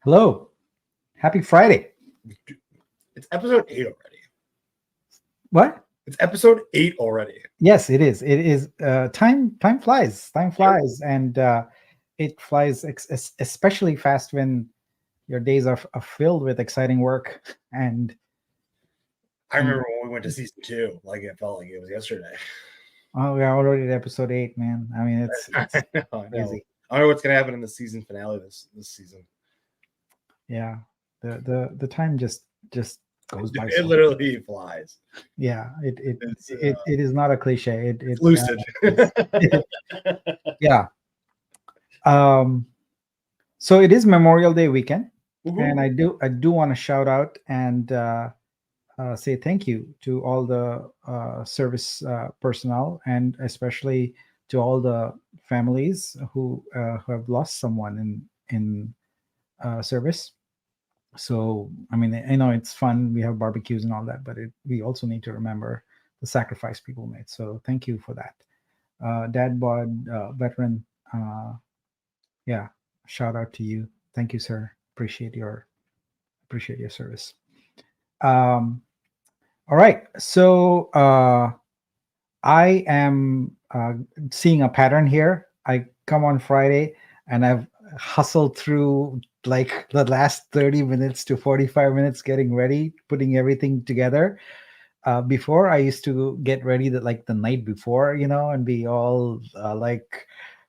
Hello. Happy Friday. It's episode 8 already. What? It's episode 8 already. Yes, it is. It is. Time flies. Time flies, and it flies especially fast when your days are filled with exciting work. I And remember when we went to season 2, like it felt like it was yesterday. oh, we're already at episode 8, man. I mean, it's I know. crazy. I don't know what's gonna happen in the season finale this season. Yeah, the time just goes by. It So literally flies. yeah, It's, it is not a cliche. it's lucid. Yeah. So it is Memorial Day weekend, and Woohoo. I do want to shout out and say thank you to all the service personnel, and especially to all the families who have lost someone in service. So I mean, I know it's fun. We have barbecues and all that, but we also need to remember the sacrifice people made. So thank you for that, Dad Bod veteran. Yeah, shout out to you. Thank you, sir. Appreciate your service. Um, all right. So I am seeing a pattern here. I come on Friday and I've hustled through like the last 30 minutes to 45 minutes getting ready, putting everything together. Before I used to get ready like the night before, and be all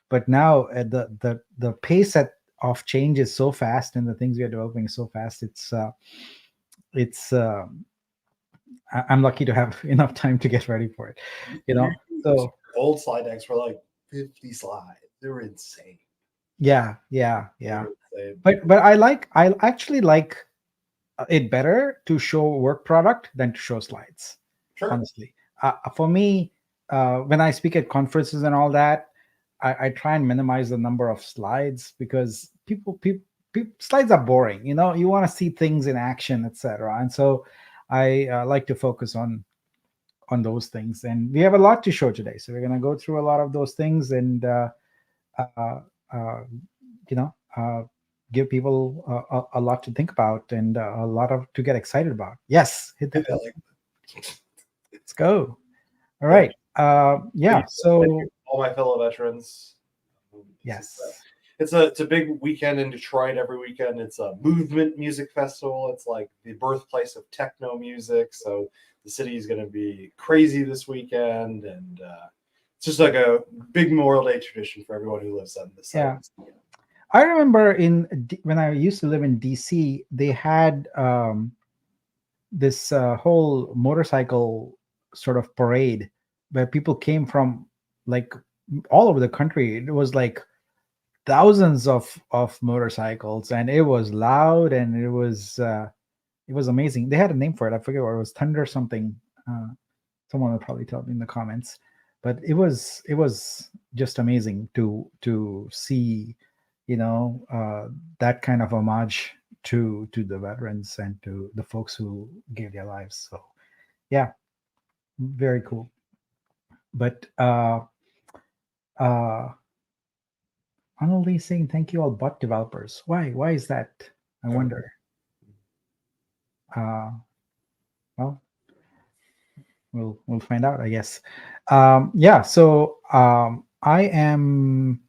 but now the pace of change is so fast, and the things we are developing is so fast. It's I'm lucky to have enough time to get ready for it. So old slide decks were like 50 slides. They were insane. yeah. They were insane. But I actually like it better to show work product than to show slides. Sure. Honestly, for me, when I speak at conferences and all that, I try and minimize the number of slides, because people slides are boring. You want to see things in action, etc. And so I like to focus on those things. And we have a lot to show today, so we're going to go through a lot of those things, and uh, uh, you know give people a lot to think about, and a lot of to get excited about. Yes, hit the bell. Let's go. All right. Yeah. So all my fellow veterans. yes. It's a big weekend in Detroit every weekend. It's a movement music festival. It's like the birthplace of techno music. So the city is going to be crazy this weekend, and it's just like a big Memorial Day tradition for everyone who lives on this side. Yeah. I remember when I used to live in DC, they had this whole motorcycle sort of parade where people came from like all over the country. It was like thousands of motorcycles, and it was loud, and it was amazing. They had a name for it. I forget what it was. Thunder something. Someone will probably tell me in the comments. But it was just amazing to see, that kind of homage to the veterans and to the folks who gave their lives. So yeah, very cool. But Arnold Lee saying thank you all bot developers. Why is that? I wonder. Well, we'll find out, I guess. Yeah, so I am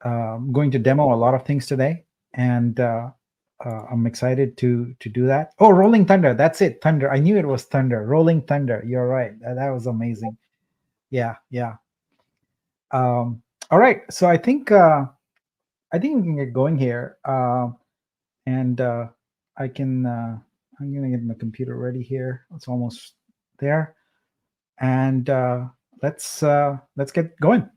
going to demo a lot of things today, and I'm excited to do that. Oh, Rolling Thunder, that's it. Thunder. I knew it was Thunder. Rolling Thunder. You're right. That was amazing. Yeah. All right. So I think we can get going here, and I can. I'm gonna get my computer ready here. It's almost there, and let's get going.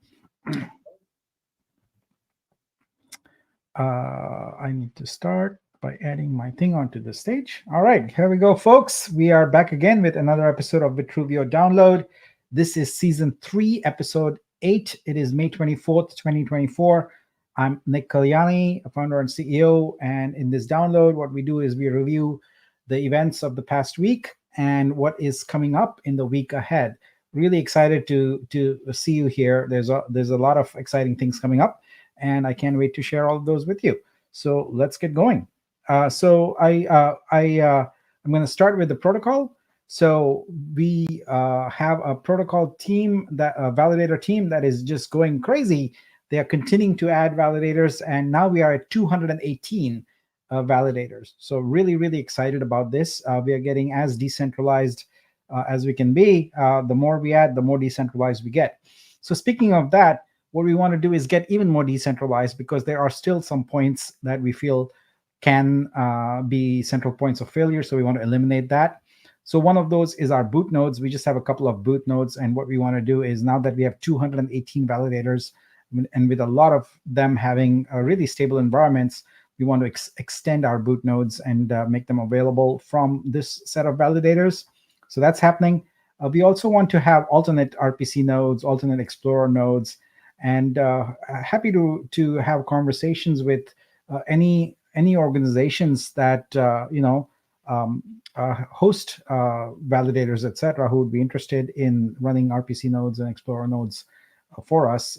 I need to start by adding my thing onto the stage. All right, here we go, folks. We are back again with another episode of Vitruvio Download. This is season 3, episode 8. It is May 24th, 2024. I'm Nick Kalyani, a founder and CEO. And in this download, what we do is we review the events of the past week and what is coming up in the week ahead. Really excited to see you here. There's a lot of exciting things coming up, and I can't wait to share all of those with you. So let's get going. I'm going to start with the protocol. So we have a protocol team, that a validator team that is just going crazy. They are continuing to add validators, and now we are at 218 validators. So really, really excited about this. We are getting as decentralized as we can be. The more we add, the more decentralized we get. So speaking of that, what we want to do is get even more decentralized, because there are still some points that we feel can be central points of failure. So we want to eliminate that. So one of those is our boot nodes. We just have a couple of boot nodes. And what we want to do is, now that we have 218 validators, and with a lot of them having really stable environments, we want to extend our boot nodes and make them available from this set of validators. So that's happening. We also want to have alternate RPC nodes, alternate Explorer nodes, and happy to have conversations with any organizations that host validators, etc., who would be interested in running RPC nodes and Explorer nodes for us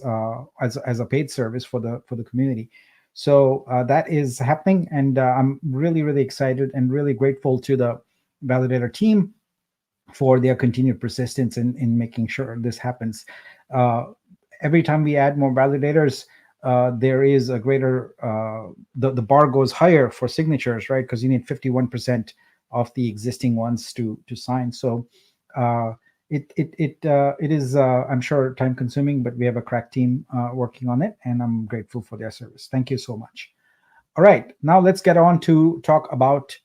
as a paid service for the community. So that is happening, and I'm really, really excited and really grateful to the validator team for their continued persistence in making sure this happens. Every time we add more validators, there is a greater, the bar goes higher for signatures, right? Because you need 51% of the existing ones to sign. So it is, I'm sure, time consuming, but we have a crack team working on it, and I'm grateful for their service. Thank you so much. All right, now let's get on to talk about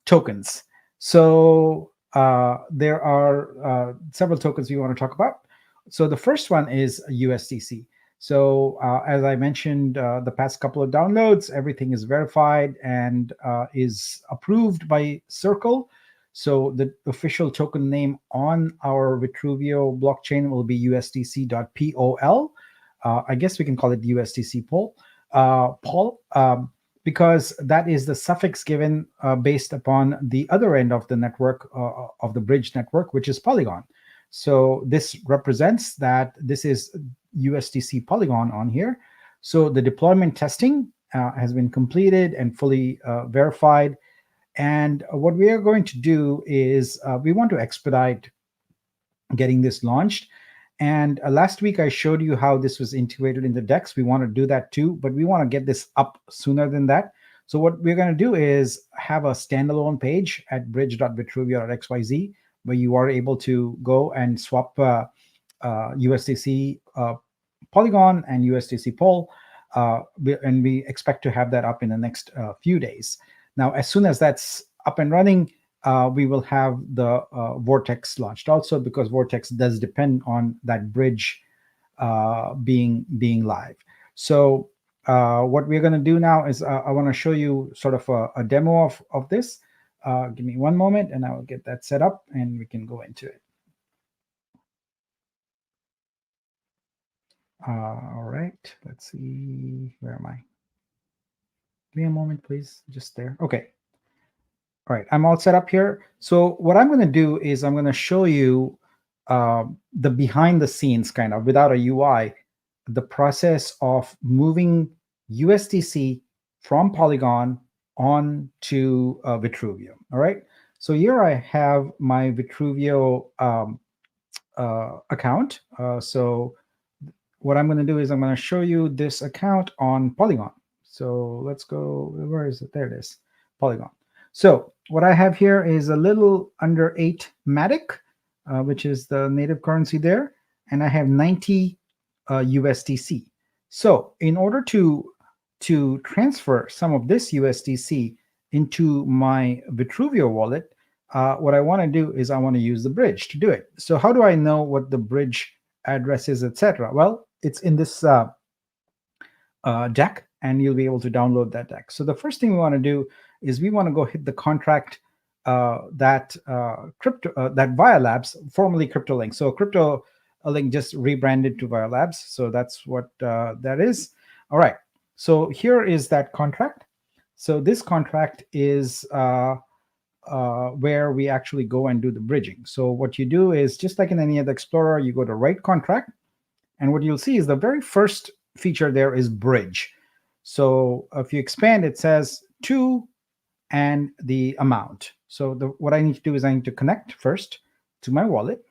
tokens. So there are several tokens we want to talk about. So the first one is USDC. So as I mentioned, the past couple of downloads, everything is verified and is approved by Circle. So the official token name on our Vitruvio blockchain will be USDC.POL. I guess we can call it USDC POL. Because that is the suffix given based upon the other end of the network, of the bridge network, which is Polygon. So this represents that this is USDC Polygon on here. So the deployment testing has been completed and fully verified. And what we are going to do is we want to expedite getting this launched. And last week I showed you how this was integrated into DEX. We want to do that too, but we want to get this up sooner than that. So what we're going to do is have a standalone page at bridge.vitruvio.xyz, where you are able to go and swap USDC Polygon and USDC POL, and we expect to have that up in the next few days. Now, as soon as that's up and running, we will have the Vortex launched also, because Vortex does depend on that bridge being live. So what we're going to do now is I want to show you sort of a demo of this. Give me one moment and I will get that set up and we can go into it. All right, let's see, where am I? Give me a moment, please, just there. Okay. All right, I'm all set up here. So what I'm going to do is I'm going to show you the behind the scenes, kind of without a UI, the process of moving USDC from Polygon on to Vitruvio. All right. So here I have my Vitruvio account. So what I'm going to do is I'm going to show you this account on Polygon. So let's go, where is it? There it is, Polygon. So what I have here is a little under 8 Matic, which is the native currency there, and I have 90 USDC. So in order to transfer some of this USDC into my Vitruvio wallet, what I want to do is I want to use the bridge to do it. So how do I know what the bridge address is, etc.? Well, it's in this deck, and you'll be able to download that deck. So the first thing we want to do is we want to go hit the contract that Via Labs, formerly CryptoLink. So CryptoLink just rebranded to Via Labs. So that's what that is. All right. So here is that contract. So this contract is where we actually go and do the bridging. So what you do is, just like in any other Explorer, you go to write contract. And what you'll see is the very first feature there is bridge. So if you expand, it says to and the amount. So what I need to do is I need to connect first to my wallet.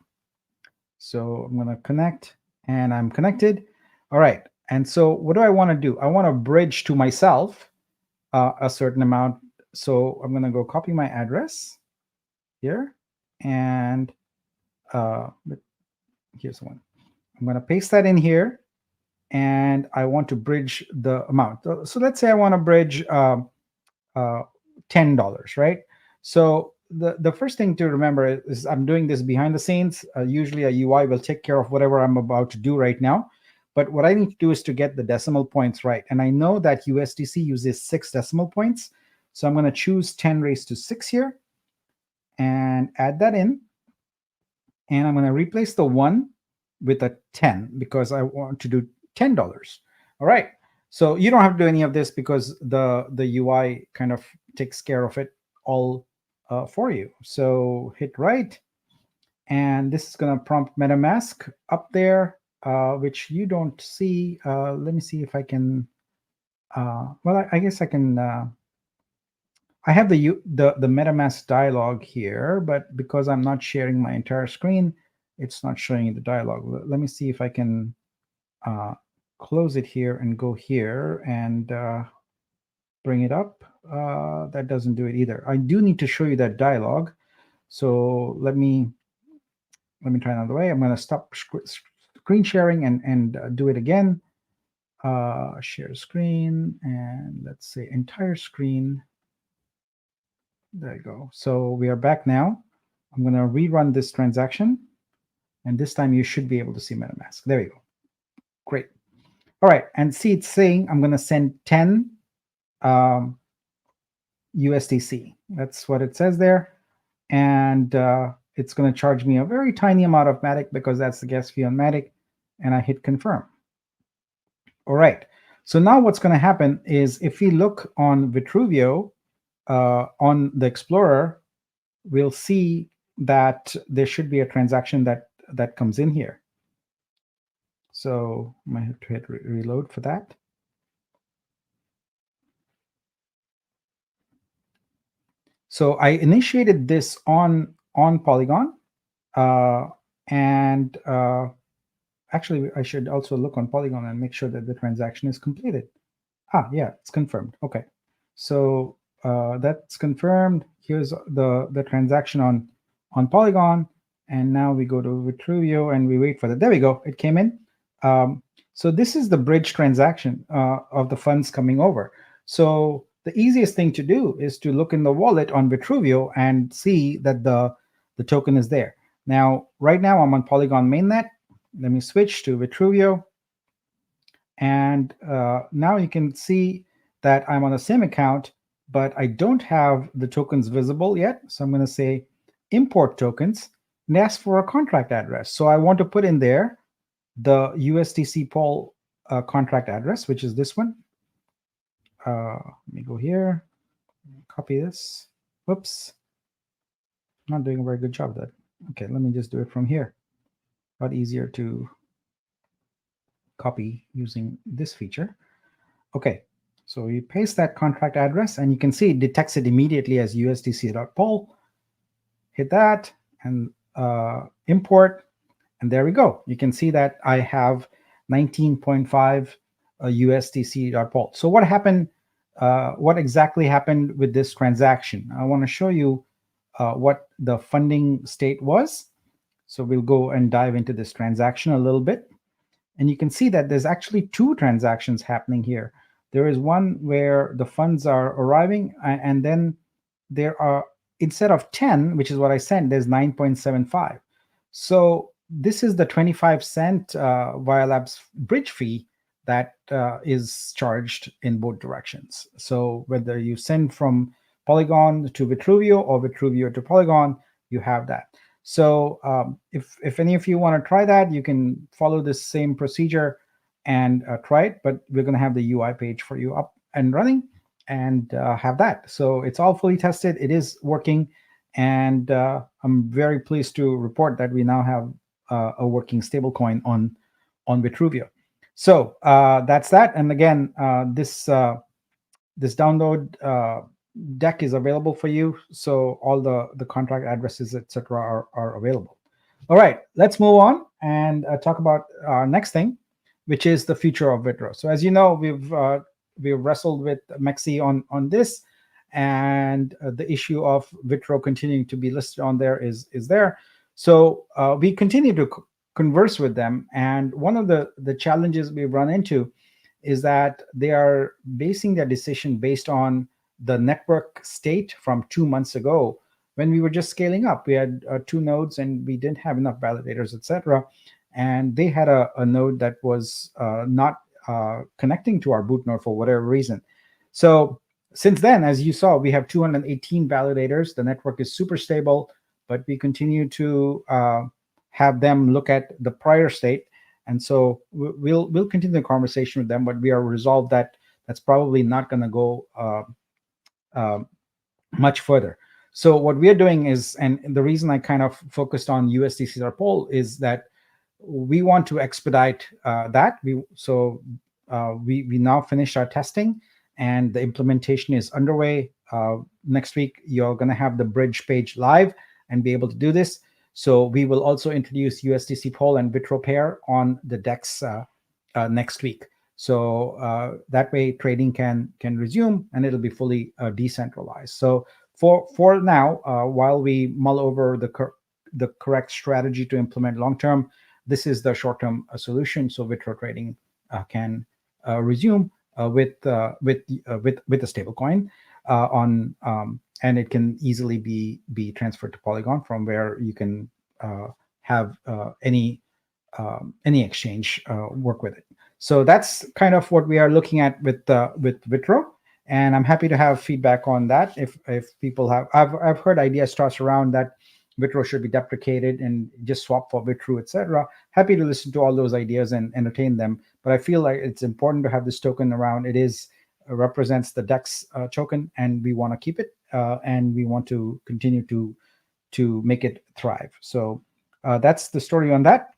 So I'm going to connect, and I'm connected. All right. And so what do I want to do? I want to bridge to myself a certain amount. So I'm going to go copy my address here, and here's one. I'm going to paste that in here, and I want to bridge the amount. So let's say I want to bridge $10, right? So the first thing to remember is I'm doing this behind the scenes. Usually a UI will take care of whatever I'm about to do right now. But what I need to do is to get the decimal points right. And I know that USDC uses 6 decimal points. So I'm going to choose 10 raised to 6 here and add that in. And I'm going to replace the 1 with a 10 because I want to do $10. All right. So you don't have to do any of this because the UI kind of takes care of it all for you. So hit right. And this is going to prompt MetaMask up there, which you don't see. Let me see if I can. Well, I guess I can. I have the MetaMask dialog here, but because I'm not sharing my entire screen, it's not showing the dialog. Let me see if I can close it here and go here and bring it up. That doesn't do it either. I do need to show you that dialog. So let me try another way. I'm going to stop screen sharing and do it again. Share screen, and let's say entire screen. There you go. So we are back now. I'm going to rerun this transaction, and this time you should be able to see MetaMask. There we go. Great. All right, and see it's saying I'm going to send 10 USDC. That's what it says there. And it's going to charge me a very tiny amount of Matic because that's the gas fee on Matic, and I hit confirm. All right. So now what's going to happen is if we look on Vitruvio, on the Explorer, we'll see that there should be a transaction that comes in here. So I might have to hit reload for that. So I initiated this on Polygon, and actually I should also look on Polygon and make sure that the transaction is completed. Yeah, it's confirmed. Okay, so that's confirmed. Here's the transaction on Polygon, and now we go to Vitruvio and we wait for that. There we go. It came in. So this is the bridge transaction of the funds coming over. So the easiest thing to do is to look in the wallet on Vitruvio and see that the token is there. Now, right now I'm on Polygon mainnet. Let me switch to Vitruvio. And now you can see that I'm on the same account, but I don't have the tokens visible yet. So I'm going to say import tokens and ask for a contract address. So I want to put in there the USDC Pol contract address, which is this one. Let me go here, copy this. Whoops. I'm not doing a very good job of that. Okay, let me just do it from here. A lot easier to copy using this feature. Okay, so you paste that contract address, and you can see it detects it immediately as USDC.pol. Hit that and import, and there we go. You can see that I have 19.5 USDC.pol. So what happened? What exactly happened with this transaction? I want to show you what the funding state was. So we'll go and dive into this transaction a little bit. And you can see that there's actually 2 transactions happening here. There is one where the funds are arriving, and then there are, instead of 10, which is what I sent, there's 9.75. So this is the 25-cent Biolabs bridge fee that is charged in both directions. So whether you send from Polygon to Vitruvio or Vitruvio to Polygon, you have that. So if any of you want to try that, you can follow this same procedure and try it. But we're going to have the UI page for you up and running and have that. So it's all fully tested. It is working. And I'm very pleased to report that we now have a working stablecoin on Vitruvio. So that's that. And again, this DAOload deck is available for you. So all the contract addresses, etc., are available. All right, let's move on and talk about our next thing, which is the future of Vitro. So as you know, we've wrestled with Mexi on this, and the issue of Vitro continuing to be listed on there is there. So we continue to converse with them, and one of the challenges we run into is that they are basing their decision based on the network state from 2 months ago, when we were just scaling up. We had 2 nodes and we didn't have enough validators, etc. And they had a node that was not connecting to our boot node for whatever reason. So since then, as you saw, we have 218 validators. The network is super stable, but we continue to have them look at the prior state. And so we'll continue the conversation with them, but we are resolved that that's probably not going to go much further. So what we are doing is, and the reason I kind of focused on USDC poll is that we want to expedite that. We now finished our testing, and the implementation is underway. Next week, you're going to have the bridge page live and be able to do this. So we will also introduce USDC poll and Vitro pair on the DEX next week. So that way trading can resume, and it'll be fully decentralized. So for now, while we mull over the correct strategy to implement long term, this is the short term solution. So Vitro trading can resume with a stablecoin on, and it can easily be transferred to Polygon, from where you can have any exchange work with it. So that's kind of what we are looking at with Vitro, and I'm happy to have feedback on that. If people have, I've heard ideas tossed around that Vitro should be deprecated and just swap for Vitro, etc. Happy to listen to all those ideas and entertain them. But I feel like it's important to have this token around. It represents the DEX token, and we want to keep it, and we want to continue to make it thrive. So that's the story on that.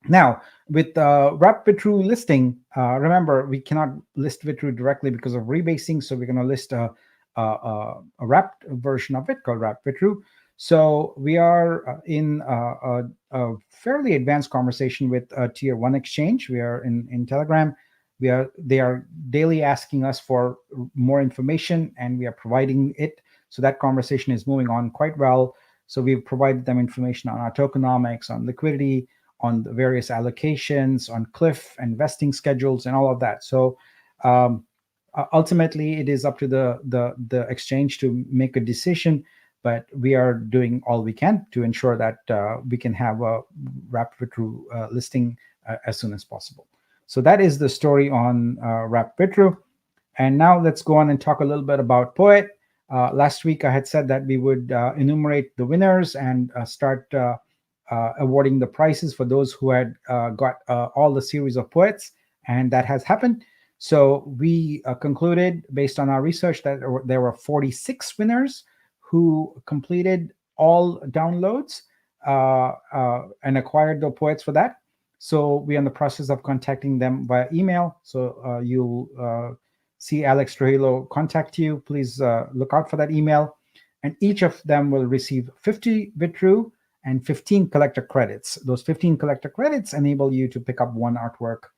Now, with wrapped Vitro listing, remember, we cannot list Vitro directly because of rebasing. So we're going to list a wrapped version of it called wrapped Vitro. So we are in a fairly advanced conversation with a tier 1 exchange. We are in Telegram. They are daily asking us for more information, and we are providing it. So that conversation is moving on quite well. So we've provided them information on our tokenomics, on liquidity, on the various allocations, on cliff and vesting schedules, and all of that. So ultimately, it is up to the exchange to make a decision, but we are doing all we can to ensure that we can have a wrapped Vitro listing as soon as possible. So that is the story on wrapped Vitro. And now let's go on and talk a little bit about Poet. Last week, I had said that we would enumerate the winners and start awarding the prizes for those who had got all the series of Poets, and that has happened. So we concluded, based on our research, that there were 46 winners who completed all downloads and acquired the Poets for that. So we're in the process of contacting them via email. So you'll see Alex Trujillo contact you. Please look out for that email. And each of them will receive 50 Vitro and 15 collector credits. Those 15 collector credits enable you to pick up one artwork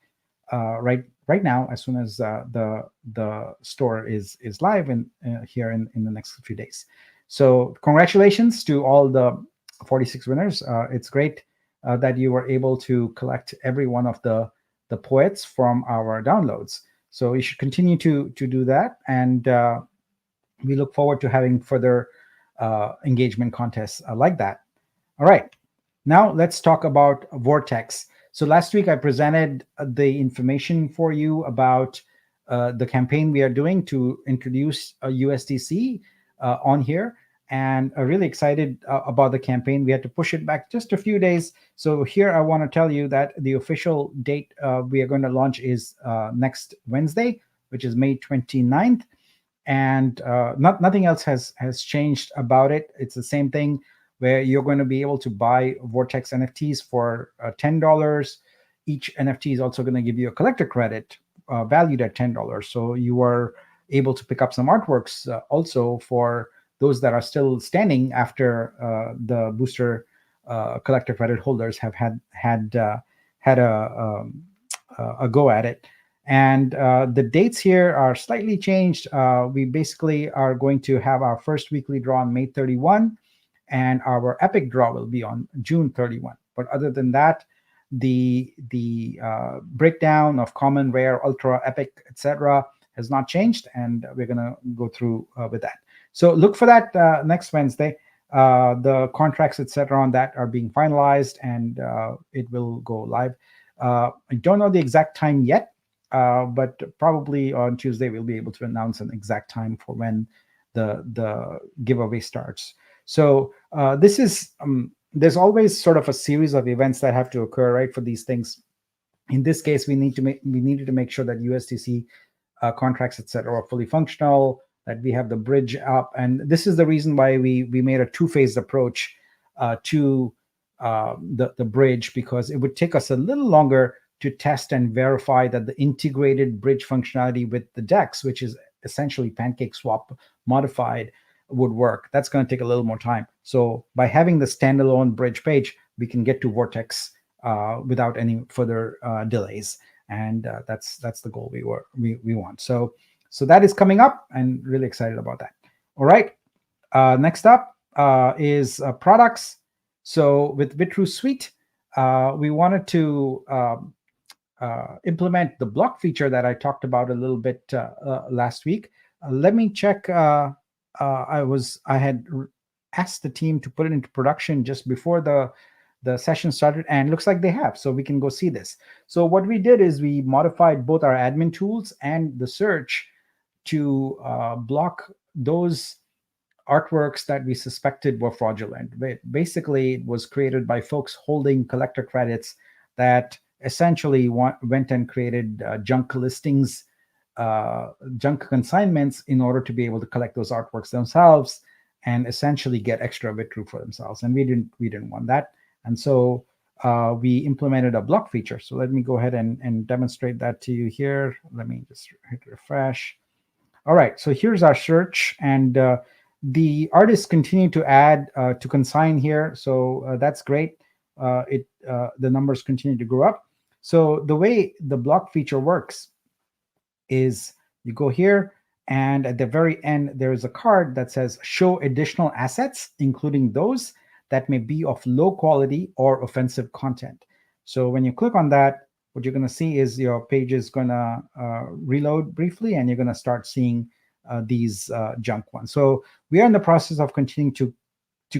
right now, as soon as the store is live and here in the next few days. So congratulations to all the 46 winners. It's great that you were able to collect every one of the Poets from our downloads. So you should continue to do that, and we look forward to having further engagement contests like that. All right, now let's talk about Vortex. So last week I presented the information for you about the campaign we are doing to introduce a USDC on here, and really excited about the campaign. We had to push it back just a few days. So here I want to tell you that the official date we are going to launch is next Wednesday, which is May 29th. And nothing else has changed about it. It's the same thing, where you're going to be able to buy Vortex NFTs for $10. Each NFT is also going to give you a collector credit valued at $10. So you are able to pick up some artworks also for those that are still standing after the booster collector credit holders have had a go at it. And the dates here are slightly changed. We basically are going to have our first weekly draw on May 31, and our epic draw will be on June 31. But other than that, the breakdown of common, rare, ultra, epic, etc. has not changed, and we're going to go through with that. So look for that next Wednesday. The contracts, etc., on that are being finalized, and it will go live. I don't know the exact time yet, but probably on Tuesday we'll be able to announce an exact time for when the giveaway starts. So this is there's always sort of a series of events that have to occur, right, for these things. In this case, we needed to make sure that USDC contracts, etc., are fully functional, that we have the bridge up, and this is the reason why we made a two-phased approach to the bridge, because it would take us a little longer to test and verify that the integrated bridge functionality with the DEX, which is essentially PancakeSwap modified, would work. That's going to take a little more time. So by having the standalone bridge page, we can get to Vortex without any further delays, and that's the goal we want. So that is coming up, and really excited about that. All right, next up is products. So with Vitru Suite, we wanted to implement the block feature that I talked about a little bit last week. Let me check. I had asked the team to put it into production just before the session started, and looks like they have. So we can go see this. So what we did is we modified both our admin tools and the search to block those artworks that we suspected were fraudulent. Basically, it was created by folks holding collector credits that essentially went and created junk listings, junk consignments, in order to be able to collect those artworks themselves and essentially get extra Vitru for themselves. And we didn't want that. And so we implemented a block feature. So let me go ahead and demonstrate that to you here. Let me just hit refresh. All right, so here's our search, and the artists continue to add to consign here. So that's great. The numbers continue to grow up. So the way the block feature works is you go here, and at the very end, there is a card that says show additional assets, including those that may be of low quality or offensive content. So when you click on that, what you're going to see is your page is going to reload briefly, and you're going to start seeing these junk ones. So we are in the process of continuing to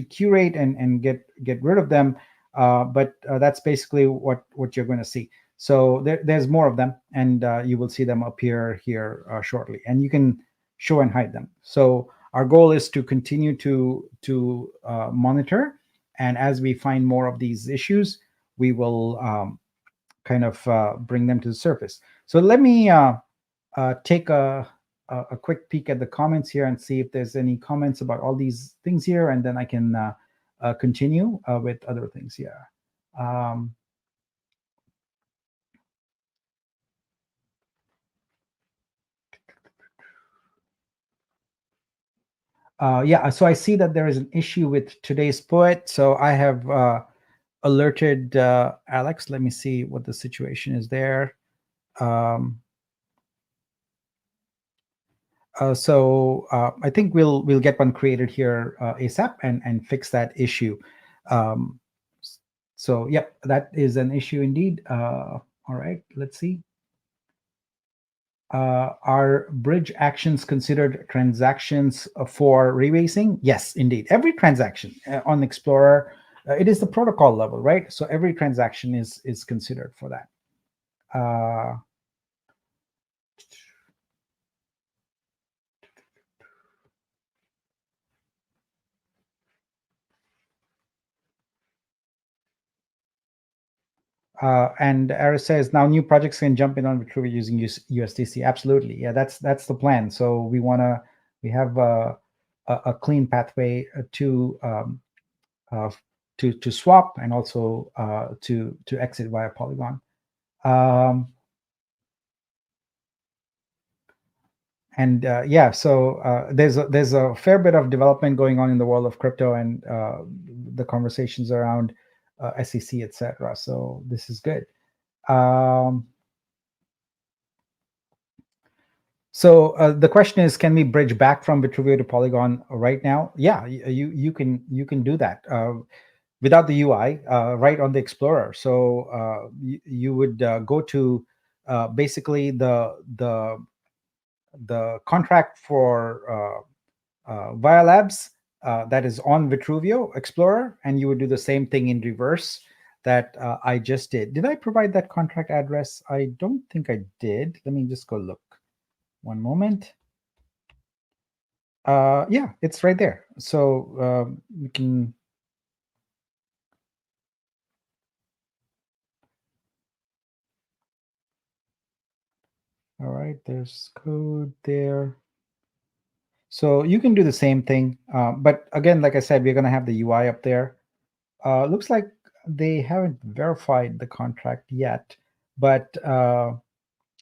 curate and get rid of them, but that's basically what you're going to see. So there's more of them, and you will see them appear here shortly, and you can show and hide them. So our goal is to continue to monitor, and as we find more of these issues, we will kind of bring them to the surface. So let me take a quick peek at the comments here and see if there's any comments about all these things here, and then I can continue with other things here. Yeah, so I see that there is an issue with today's poet. So I have alerted Alex. Let me see what the situation is there. So I think we'll get one created here ASAP and fix that issue. So yep, that is an issue indeed. All right, let's see. Are bridge actions considered transactions for rebasing? Yes, indeed. Every transaction on Explorer, it is the protocol level, right? So every transaction is considered for that. And Aris says now new projects can jump in on Vitruvi using USDC. Absolutely, yeah, that's the plan. So we have a clean pathway to swap, and also to exit via Polygon. And yeah, so there's a fair bit of development going on in the world of crypto, and the conversations around SEC, etc. So this is good. So the question is, can we bridge back from Vitruvio to Polygon right now? Yeah, you can do that without the UI, right on the Explorer. So you would go to basically the contract for Via Labs that is on Vitruvio Explorer, and you would do the same thing in reverse that I just did. Did I provide that contract address? I don't think I did. Let me just go look. One moment. Yeah, it's right there. So we can. All right, there's code there. So you can do the same thing. But again, like I said, we're going to have the UI up there. Looks like they haven't verified the contract yet. But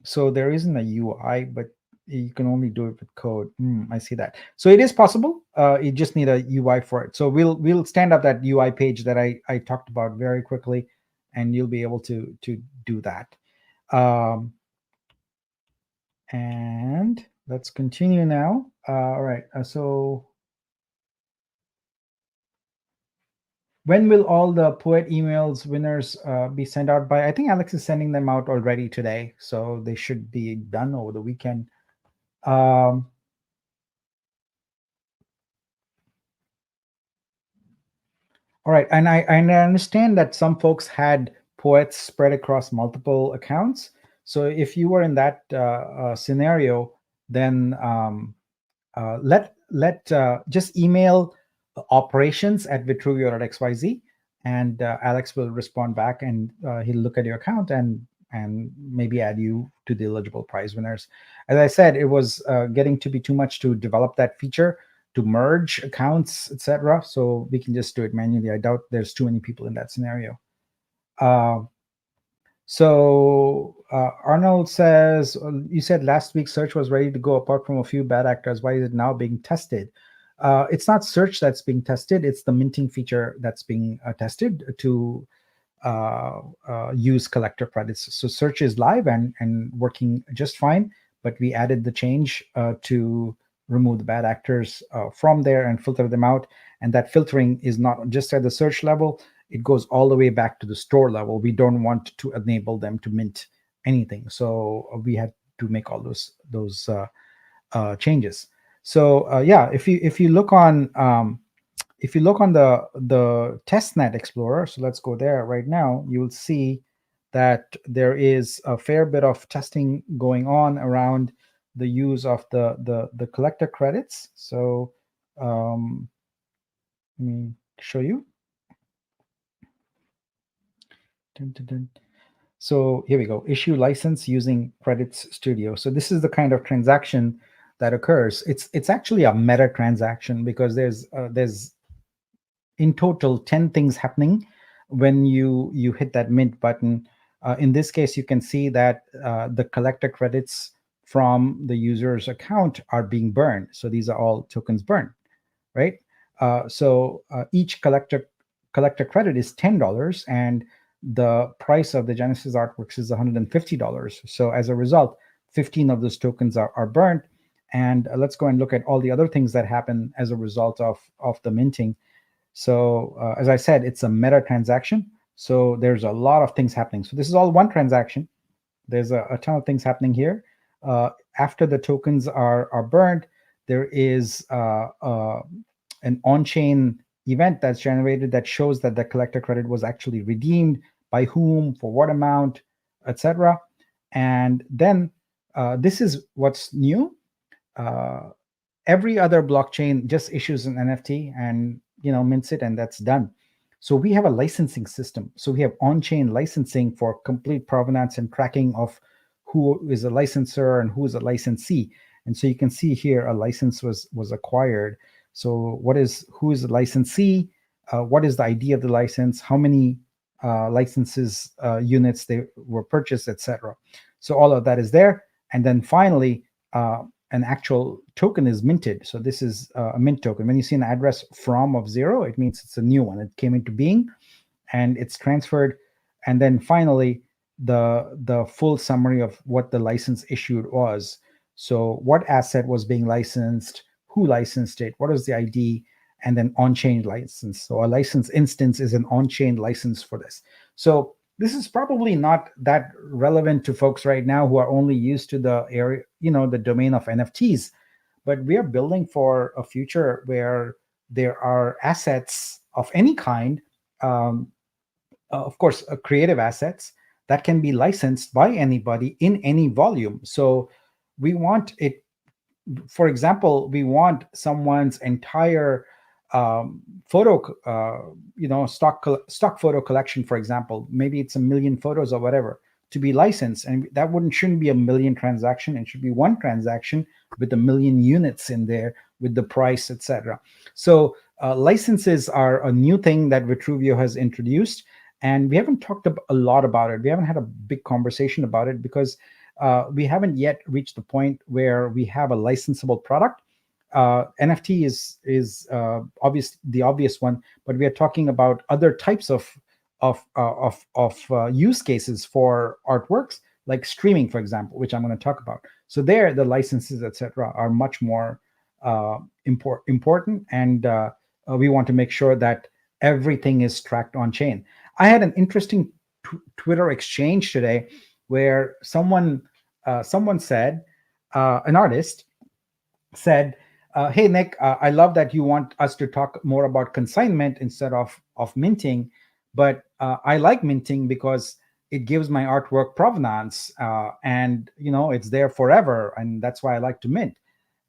so there isn't a UI, but you can only do it with code. I see that. So it is possible. You just need a UI for it. So we'll stand up that UI page that I talked about very quickly, and you'll be able to do that. And let's continue now. All right. So when will all the Poet emails winners be sent out by? I think Alex is sending them out already today, so they should be done over the weekend. All right, and I understand that some folks had Poets spread across multiple accounts. So if you were in that scenario, then just email operations@vitruvio.xyz, and Alex will respond back, and he'll look at your account and maybe add you to the eligible prize winners. As I said, it was getting to be too much to develop that feature to merge accounts, etc. So we can just do it manually. I doubt there's too many people in that scenario. So Arnold says, you said last week search was ready to go apart from a few bad actors. Why is it now being tested? It's not search that's being tested. It's the minting feature that's being tested to use collector credits. So search is live and working just fine, but we added the change to remove the bad actors from there and filter them out. And that filtering is not just at the search level. It goes all the way back to the store level. We don't want to enable them to mint anything. So we had to make all those changes. So yeah, if you look on the testnet explorer, so let's go there right now, you'll see that there is a fair bit of testing going on around the use of the collector credits. So let me show you. Dun, dun, dun. So here we go, issue license using Credits Studio. So this is the kind of transaction that occurs. It's actually a meta transaction because there's in total 10 things happening when you hit that mint button. In this case, you can see that the collector credits from the user's account are being burned. So these are all tokens burned, right? So each collector credit is $10, and the price of the Genesis artworks is $150. So as a result, 15 of those tokens are burned. And let's go and look at all the other things that happen as a result of the minting. So as I said, it's a meta transaction. So there's a lot of things happening. So this is all one transaction. There's a ton of things happening here. After the tokens are burned, there is an on-chain event that's generated that shows that the collector credit was actually redeemed, by whom, for what amount, etc. And then this is what's new. Every other blockchain just issues an NFT and mints it, and that's done. So we have a licensing system. So we have on-chain licensing for complete provenance and tracking of who is a licensor and who is a licensee. And so you can see here a license was acquired. So who is the licensee? What is the ID of the license? How many licenses units they were purchased, etc. So all of that is there. And then finally, an actual token is minted. So this is a mint token. When you see an address from of 0, it means it's a new one. It came into being and it's transferred. And then finally, the full summary of what the license issued was. So what asset was being licensed, who licensed it, what is the ID, and then on-chain license. So a license instance is an on-chain license for this. So this is probably not that relevant to folks right now who are only used to the area, the domain of NFTs. But we are building for a future where there are assets of any kind, of course, creative assets that can be licensed by anybody in any volume. So we want it, for example, we want someone's entire photo, stock photo collection, for example, maybe it's 1 million photos or whatever, to be licensed. And that shouldn't be 1 million transaction. It should be one transaction with 1 million units in there with the price, etc. So licenses are a new thing that Vitruvio has introduced. And we haven't talked a lot about it. We haven't had a big conversation about it because we haven't yet reached the point where we have a licensable product. NFT is the obvious one, but we are talking about other types of use cases for artworks, like streaming, for example, which I'm going to talk about. So there, the licenses, etc., are much more important, and we want to make sure that everything is tracked on chain. I had an interesting Twitter exchange today where someone said, an artist said, hey, Nick, I love that you want us to talk more about consignment instead of minting, but I like minting because it gives my artwork provenance, and it's there forever, and that's why I like to mint.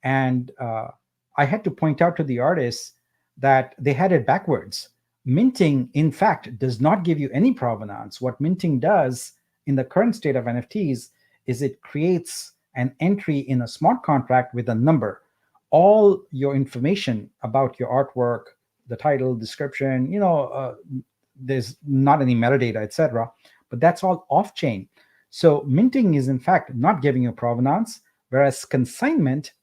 And I had to point out to the artists that they had it backwards. Minting, in fact, does not give you any provenance. What minting does in the current state of NFTs is it creates an entry in a smart contract with a number. All your information about your artwork, the title, description, there's not any metadata, etc., but that's all off-chain. So minting is, in fact, not giving you provenance, whereas consignment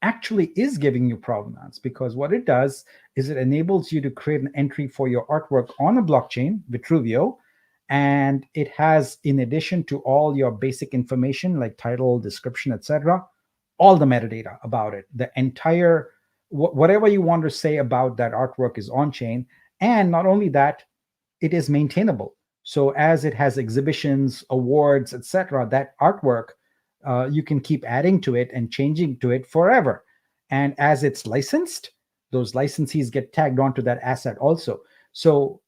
actually is giving you provenance, because what it does is it enables you to create an entry for your artwork on a blockchain, Vitruvio, and it has, in addition to all your basic information like title, description, etc., all the metadata about it. The entire, whatever you want to say about that artwork is on chain. And not only that, it is maintainable. So as it has exhibitions, awards, etc., that artwork, you can keep adding to it and changing to it forever. And as it's licensed, those licensees get tagged onto that asset also. So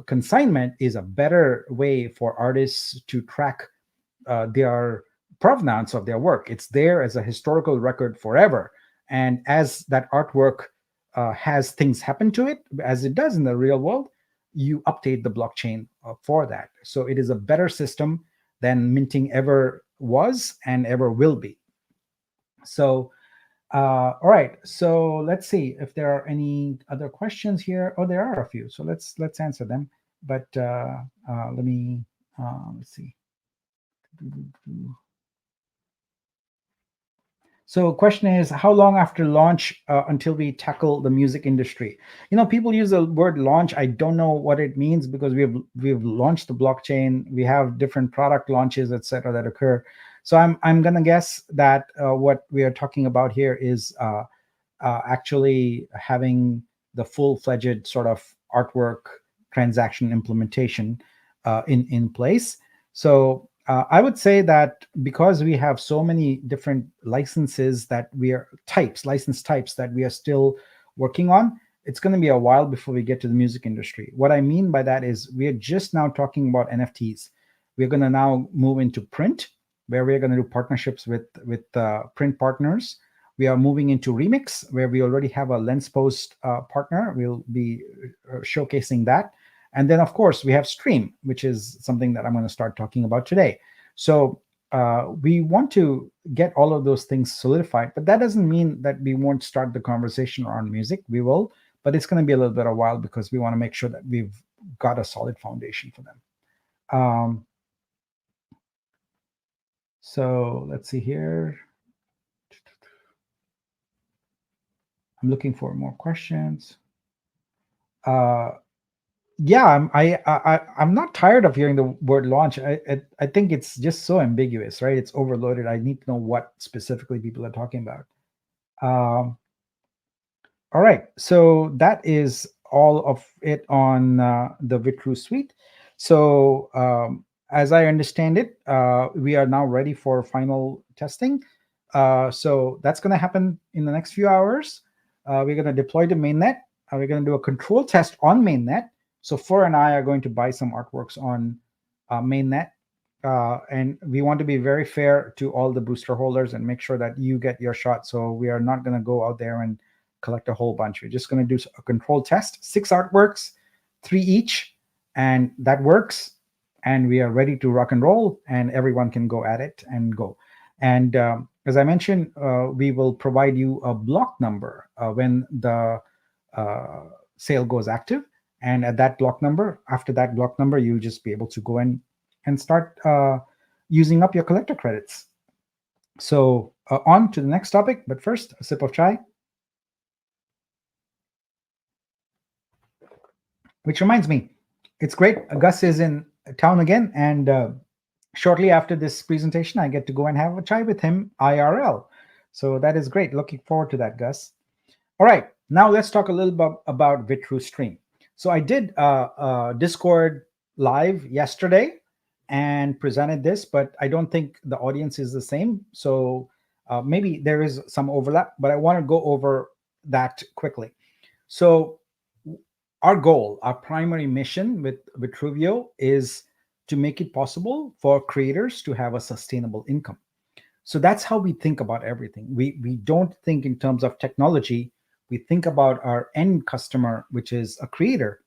consignment is a better way for artists to track their provenance of their work. It's there as a historical record forever. And as that artwork has things happen to it, as it does in the real world, you update the blockchain for that. So it is a better system than minting ever was and ever will be. So, all right. So let's see if there are any other questions here. Oh, there are a few. So let's answer them. But let me let's see. So question is, how long after launch until we tackle the music industry? People use the word launch. I don't know what it means, because we've launched the blockchain. We have different product launches, etc., that occur. So I'm gonna guess that what we are talking about here is actually having the full-fledged sort of artwork transaction implementation in place. So I would say that because we have so many different licenses that license types that we are still working on, it's going to be a while before we get to the music industry. What I mean by that is we are just now talking about NFTs. We're going to now move into print, where we're going to do partnerships with print partners. We are moving into Remix, where we already have a lens post partner. We'll be showcasing that. And then, of course, we have Stream, which is something that I'm going to start talking about today. So we want to get all of those things solidified, but that doesn't mean that we won't start the conversation around music. We will, but it's going to be a little bit of a while, because we want to make sure that we've got a solid foundation for them. So let's see here. I'm looking for more questions. Yeah, I'm not tired of hearing the word launch. I think it's just so ambiguous, right? It's overloaded. I need to know what specifically people are talking about. Um, all right, so that is all of it on the Vitru suite. So as I understand it, we are now ready for final testing. So that's going to happen in the next few hours. We're going to deploy to mainnet. We're going to do a control test on mainnet. So Fleur and I are going to buy some artworks on mainnet. And we want to be very fair to all the booster holders and make sure that you get your shot. So we are not going to go out there and collect a whole bunch. We're just going to do a control test, 6 artworks, 3 each, and that works. And we are ready to rock and roll, and everyone can go at it and go. And as I mentioned, we will provide you a block number when the sale goes active. And at that block number, after that block number, you'll just be able to go in and start using up your collector credits. So on to the next topic, but first, a sip of chai. Which reminds me, it's great. Gus is in town again, and shortly after this presentation, I get to go and have a chai with him IRL. So that is great. Looking forward to that, Gus. All right, now let's talk a little bit about Vitru Stream. So I did Discord live yesterday and presented this, but I don't think the audience is the same. So maybe there is some overlap, but I want to go over that quickly. So our goal, our primary mission with Vitruvio is to make it possible for creators to have a sustainable income. So that's how we think about everything. We don't think in terms of technology. We think about our end customer, which is a creator,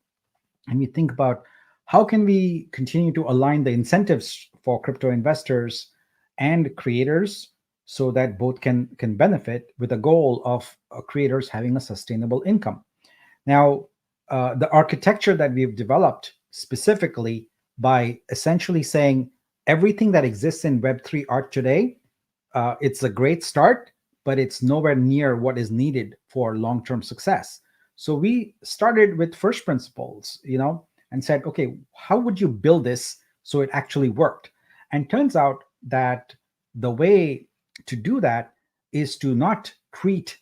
and we think about how can we continue to align the incentives for crypto investors and creators so that both can benefit, with a goal of creators having a sustainable income. Now, the architecture that we've developed specifically by essentially saying everything that exists in Web3 art today, it's a great start, but it's nowhere near what is needed for long-term success. So we started with first principles, and said, okay, how would you build this so it actually worked? And turns out that the way to do that is to not treat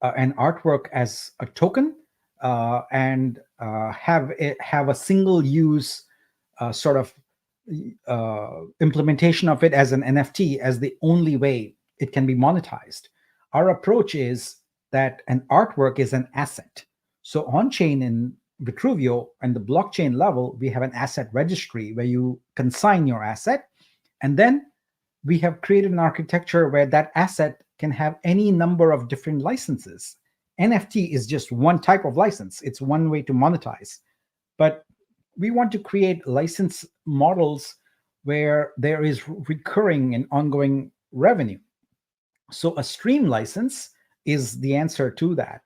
an artwork as a token, and have a single use sort of implementation of it as an NFT as the only way it can be monetized. Our approach is that an artwork is an asset. So on chain in Vitruvio and the blockchain level, we have an asset registry where you consign your asset, and then we have created an architecture where that asset can have any number of different licenses. NFT is just one type of license. It's one way to monetize. But we want to create license models where there is recurring and ongoing revenue. So a stream license is the answer to that.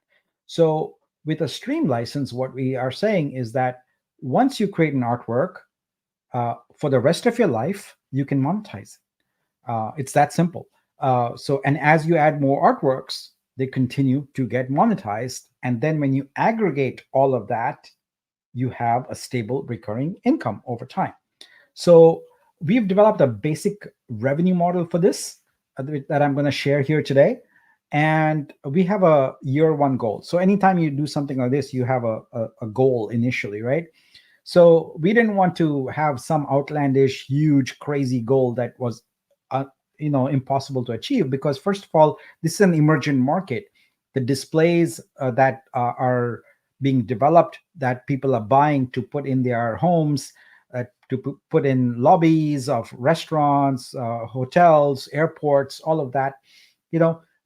So with a stream license, what we are saying is that once you create an artwork, for the rest of your life, you can monetize it. It's that simple. And as you add more artworks, they continue to get monetized. And then when you aggregate all of that, you have a stable recurring income over time. So we've developed a basic revenue model for this that I'm going to share here today. And we have a year one goal. So anytime you do something like this, you have a goal initially, right? So we didn't want to have some outlandish, huge, crazy goal that was impossible to achieve, because first of all, this is an emergent market. The displays that are being developed, that people are buying to put in their homes, to put in lobbies of restaurants, hotels, airports, all of that,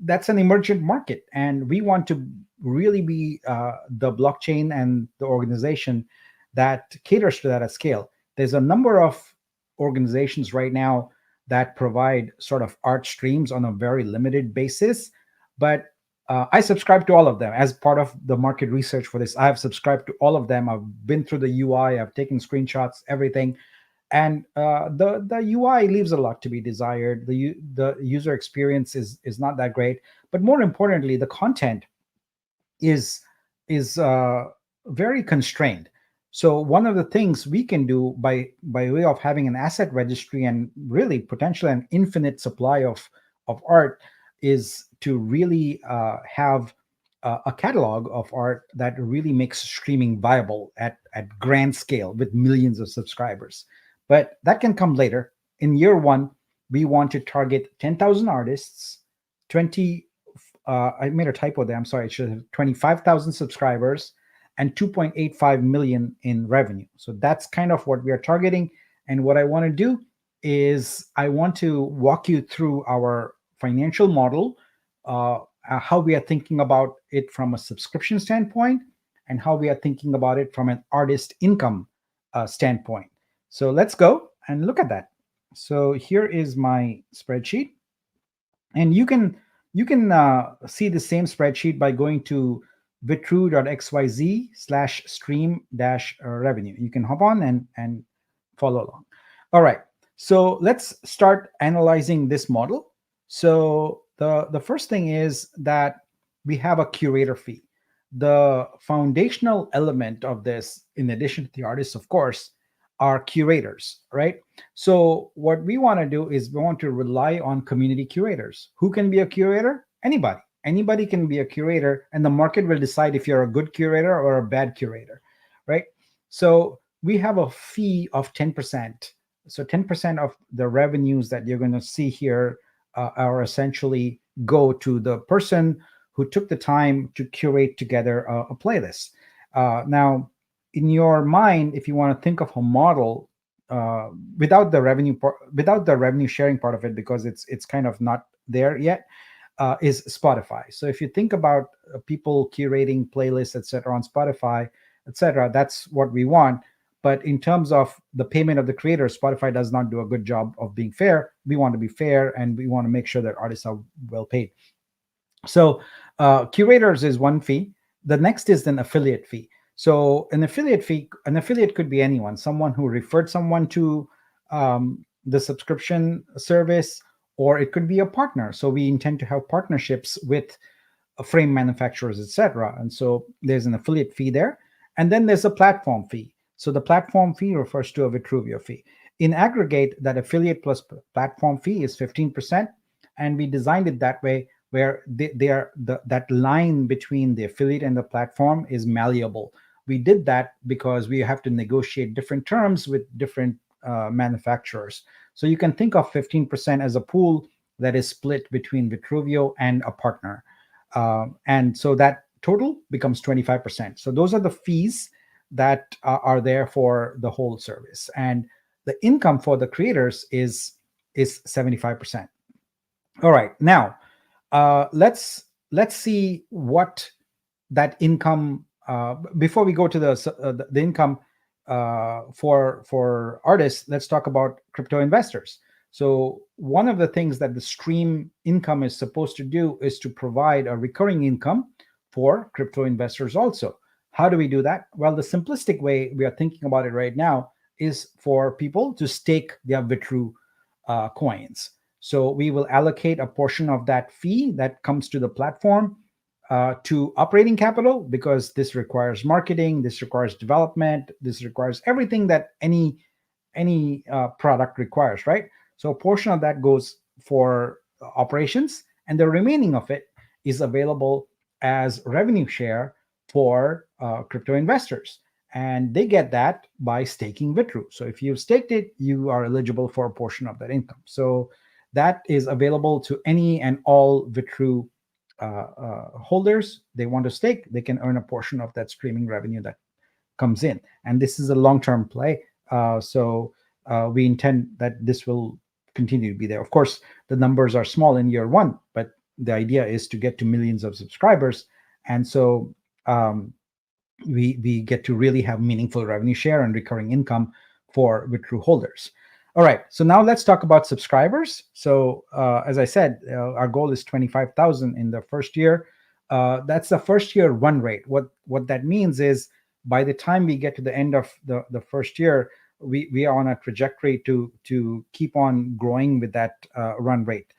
that's an emergent market. And we want to really be the blockchain and the organization that caters to that at scale. There's a number of organizations right now that provide sort of art streams on a very limited basis. But I subscribe to all of them as part of the market research for this. I have subscribed to all of them. I've been through the UI, I've taken screenshots, everything. And the UI leaves a lot to be desired. The user experience is not that great. But more importantly, the content is very constrained. So one of the things we can do by way of having an asset registry and really potentially an infinite supply of art is to really have a catalog of art that really makes streaming viable at grand scale with millions of subscribers. But that can come later. In year one, we want to target 10,000 artists, 20 I made a typo there. I'm sorry. It should have 25,000 subscribers and 2.85 million in revenue. So that's kind of what we are targeting. And what I want to do is I want to walk you through our financial model, how we are thinking about it from a subscription standpoint, and how we are thinking about it from an artist income standpoint. So let's go and look at that. So here is my spreadsheet, and you can see the same spreadsheet by going to vitru.xyz/stream-revenue. You can hop on and follow along. All right, so let's start analyzing this model. So the first thing is that we have a curator fee. The foundational element of this, in addition to the artists, of course, are curators, right? So what we want to do is we want to rely on community curators. Who can be a curator? Anybody. Anybody can be a curator, and the market will decide if you're a good curator or a bad curator, right? So we have a fee of 10%. So 10% of the revenues that you're going to see here are essentially go to the person who took the time to curate together a playlist. Now, in your mind, if you want to think of a model without the revenue sharing part of it, because it's kind of not there yet, is Spotify. So if you think about people curating playlists, etc., on Spotify, etc., that's what we want. But in terms of the payment of the creators, Spotify does not do a good job of being fair. We want to be fair, and we want to make sure that artists are well paid. So curators is one fee. The next is an affiliate fee. So an affiliate could be anyone, someone who referred someone to the subscription service, or it could be a partner. So we intend to have partnerships with frame manufacturers, etc. And so there's an affiliate fee there. And then there's a platform fee. So the platform fee refers to a Vitruvio fee. In aggregate, that affiliate plus platform fee is 15%. And we designed it that way where that line between the affiliate and the platform is malleable. We did that because we have to negotiate different terms with different manufacturers. So you can think of 15% as a pool that is split between Vitruvio and a partner. And so that total becomes 25%. So those are the fees that are there for the whole service. And the income for the creators is 75%. All right, now let's see what that income. Before we go to the income for artists, let's talk about crypto investors. So one of the things that the stream income is supposed to do is to provide a recurring income for crypto investors also. How do we do that? Well, the simplistic way we are thinking about it right now is for people to stake their Vitru coins. So we will allocate a portion of that fee that comes to the platform to operating capital, because this requires marketing, this requires development, this requires everything that any product requires, right? So a portion of that goes for operations, and the remaining of it is available as revenue share for crypto investors. And they get that by staking Vitru. So if you've staked it, you are eligible for a portion of that income. So that is available to any and all Vitru holders. They want to stake, they can earn a portion of that streaming revenue that comes in. And this is a long-term play. So we intend that this will continue to be there. Of course, the numbers are small in year one, but the idea is to get to millions of subscribers. And so we get to really have meaningful revenue share and recurring income for Vitru holders. All right, so now let's talk about subscribers. So as I said, our goal is 25,000 in the first year. That's the first year run rate. What that means is by the time we get to the end of the first year, we are on a trajectory to keep on growing with that run rate.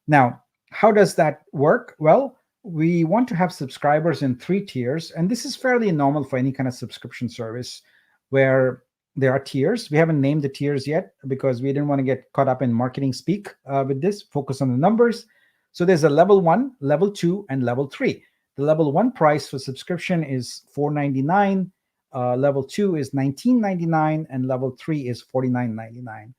Now, how does that work? Well, we want to have subscribers in 3 tiers, and this is fairly normal for any kind of subscription service where there are tiers. We haven't named the tiers yet because we didn't want to get caught up in marketing speak with this. Focus on the numbers. So there's a level 1, level 2, and level 3. The level 1 price for subscription is $4.99. Level 2 is $19.99, and level 3 is $49.99.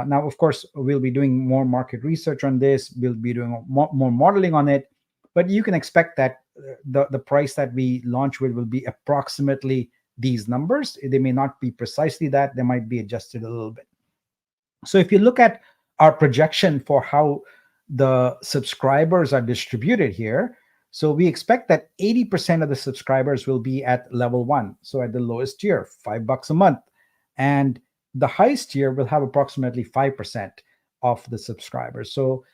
Now, of course, we'll be doing more market research on this. We'll be doing more modeling on it, but you can expect that the price that we launch with will be approximately these numbers. They may not be precisely that. They might be adjusted a little bit. So if you look at our projection for how the subscribers are distributed here, so we expect that 80% of the subscribers will be at level 1, so at the lowest tier, $5 a month. And the highest tier will have approximately 5% of the subscribers. So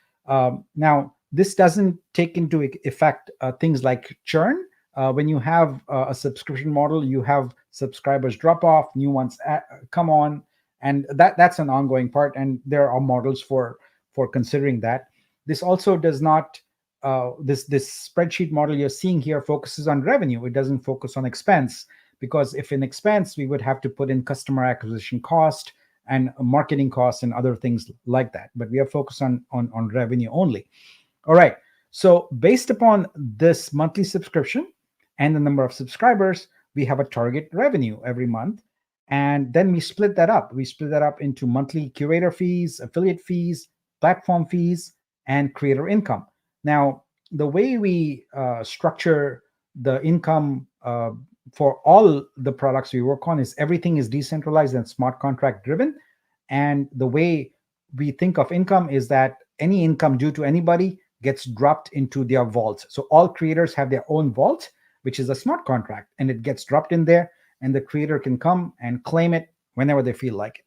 now this doesn't take into effect things like churn. When you have a subscription model, you have subscribers drop off, new ones come on, and that's an ongoing part. And there are models for considering that. This also does not, this spreadsheet model you're seeing here focuses on revenue. It doesn't focus on expense, because if in expense, we would have to put in customer acquisition cost and marketing costs and other things like that. But we are focused on revenue only. All right. So based upon this monthly subscription and the number of subscribers, we have a target revenue every month. And then we split that up. We split that up into monthly curator fees, affiliate fees, platform fees, and creator income. Now, the way we structure the income for all the products we work on is everything is decentralized and smart contract driven. And the way we think of income is that any income due to anybody gets dropped into their vault. So all creators have their own vault, which is a smart contract, and it gets dropped in there, and the creator can come and claim it whenever they feel like it.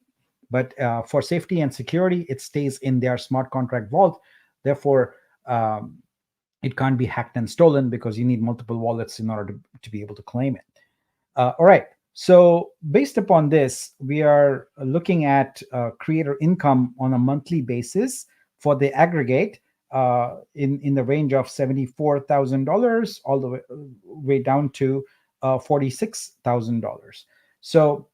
But for safety and security, it stays in their smart contract vault. Therefore, it can't be hacked and stolen, because you need multiple wallets in order to be able to claim it. All right. So based upon this, we are looking at creator income on a monthly basis for the aggregate in the range of $74,000 all the way down to $46,000. So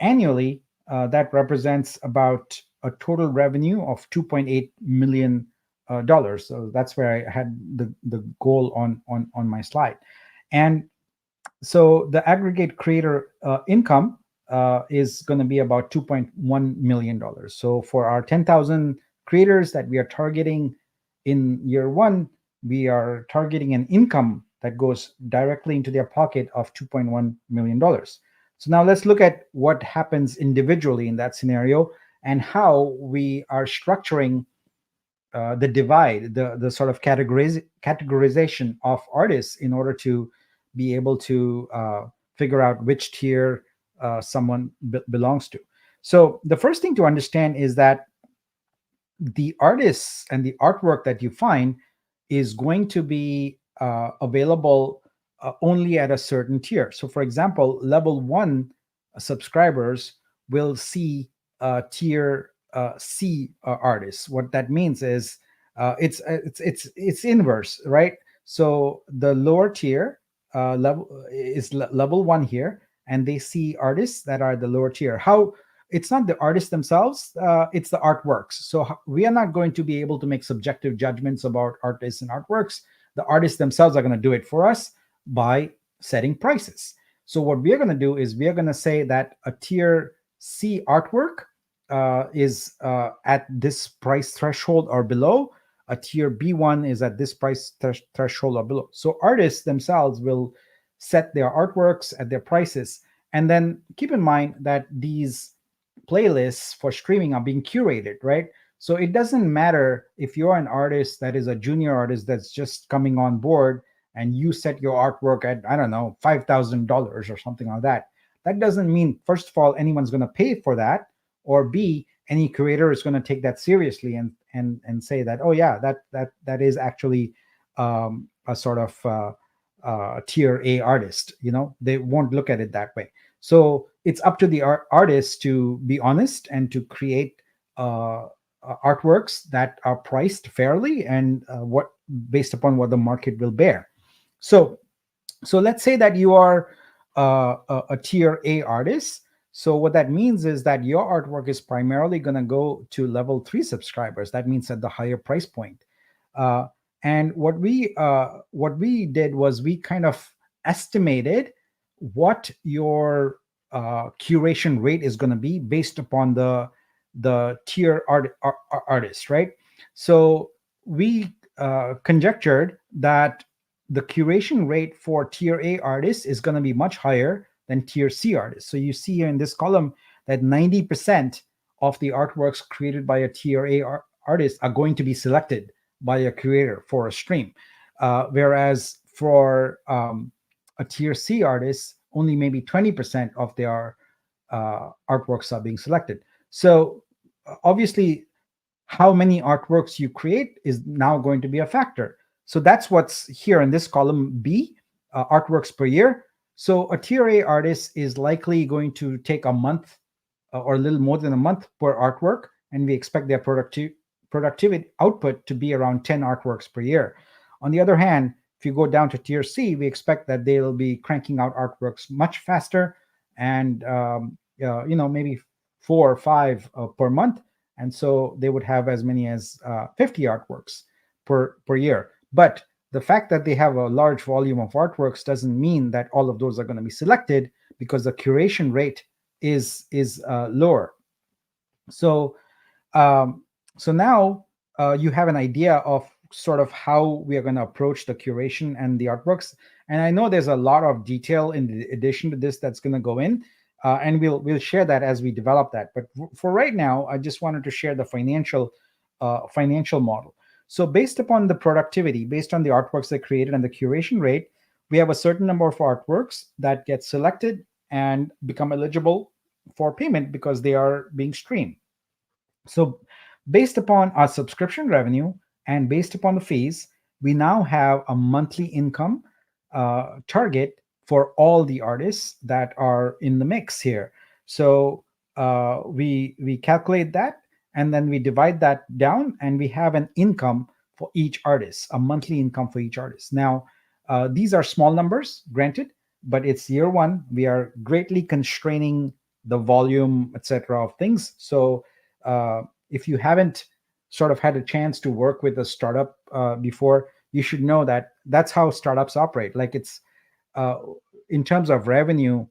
annually, that represents about a total revenue of $2.8 million. So that's where I had the goal on my slide. And so the aggregate creator income is going to be about $2.1 million. So for our 10,000 creators that we are targeting in year 1, we are targeting an income that goes directly into their pocket of $2.1 million. So now let's look at what happens individually in that scenario and how we are structuring the divide, the sort of categorization of artists in order to be able to figure out which tier someone belongs to. So the first thing to understand is that the artists and the artwork that you find is going to be available only at a certain tier. So for example, level 1 subscribers will see tier C artists. What that means is it's inverse, right? So the lower tier level is level 1 here, and they see artists that are the lower tier. How it's not the artists themselves, it's the artworks. So we are not going to be able to make subjective judgments about artists and artworks. The artists themselves are going to do it for us by setting prices. So what we are going to do is we are going to say that a tier C artwork is at this price threshold or below. A tier B1 is at this price threshold or below. So artists themselves will set their artworks at their prices. And then keep in mind that these playlists for streaming are being curated, right? So it doesn't matter if you're an artist that is a junior artist that's just coming on board and you set your artwork at, I don't know, $5,000 or something like that. That doesn't mean, first of all, anyone's going to pay for that, or B, any creator is going to take that seriously and say that, oh yeah, that is actually a sort of tier A artist. You know, they won't look at it that way. So it's up to the artists to be honest and to create artworks that are priced fairly and based upon what the market will bear. So let's say that you are a tier A artist. So what that means is that your artwork is primarily going to go to level 3 subscribers. That means at the higher price point. And what we did was we kind of estimated what your curation rate is going to be based upon the tier artist, right? So we conjectured that the curation rate for tier A artists is going to be much higher than tier C artists. So you see here in this column that 90% of the artworks created by a tier A artist are going to be selected by a curator for a stream, whereas for a tier C artist, only maybe 20% of their artworks are being selected. So obviously, how many artworks you create is now going to be a factor. So that's what's here in this column B, artworks per year. So a tier A artist is likely going to take a month or a little more than a month per artwork, and we expect their productivity output to be around 10 artworks per year. On the other hand, if you go down to tier C, we expect that they'll be cranking out artworks much faster, and maybe 4 or 5 per month, and so they would have as many as 50 artworks per year. But the fact that they have a large volume of artworks doesn't mean that all of those are going to be selected, because the curation rate is lower. So now you have an idea of sort of how we are going to approach the curation and the artworks. And I know there's a lot of detail in addition to this that's going to go in, and we'll share that as we develop that. But for right now, I just wanted to share the financial model. So based upon the productivity, based on the artworks they created and the curation rate, we have a certain number of artworks that get selected and become eligible for payment because they are being streamed. So based upon our subscription revenue and based upon the fees, we now have a monthly income target for all the artists that are in the mix here. So we calculate that, and then we divide that down, and we have an income for each artist, a monthly income for each artist. Now, these are small numbers, granted, but it's year one. We are greatly constraining the volume, etc., of things. So if you haven't sort of had a chance to work with a startup before, you should know that that's how startups operate. Like, it's in terms of revenue,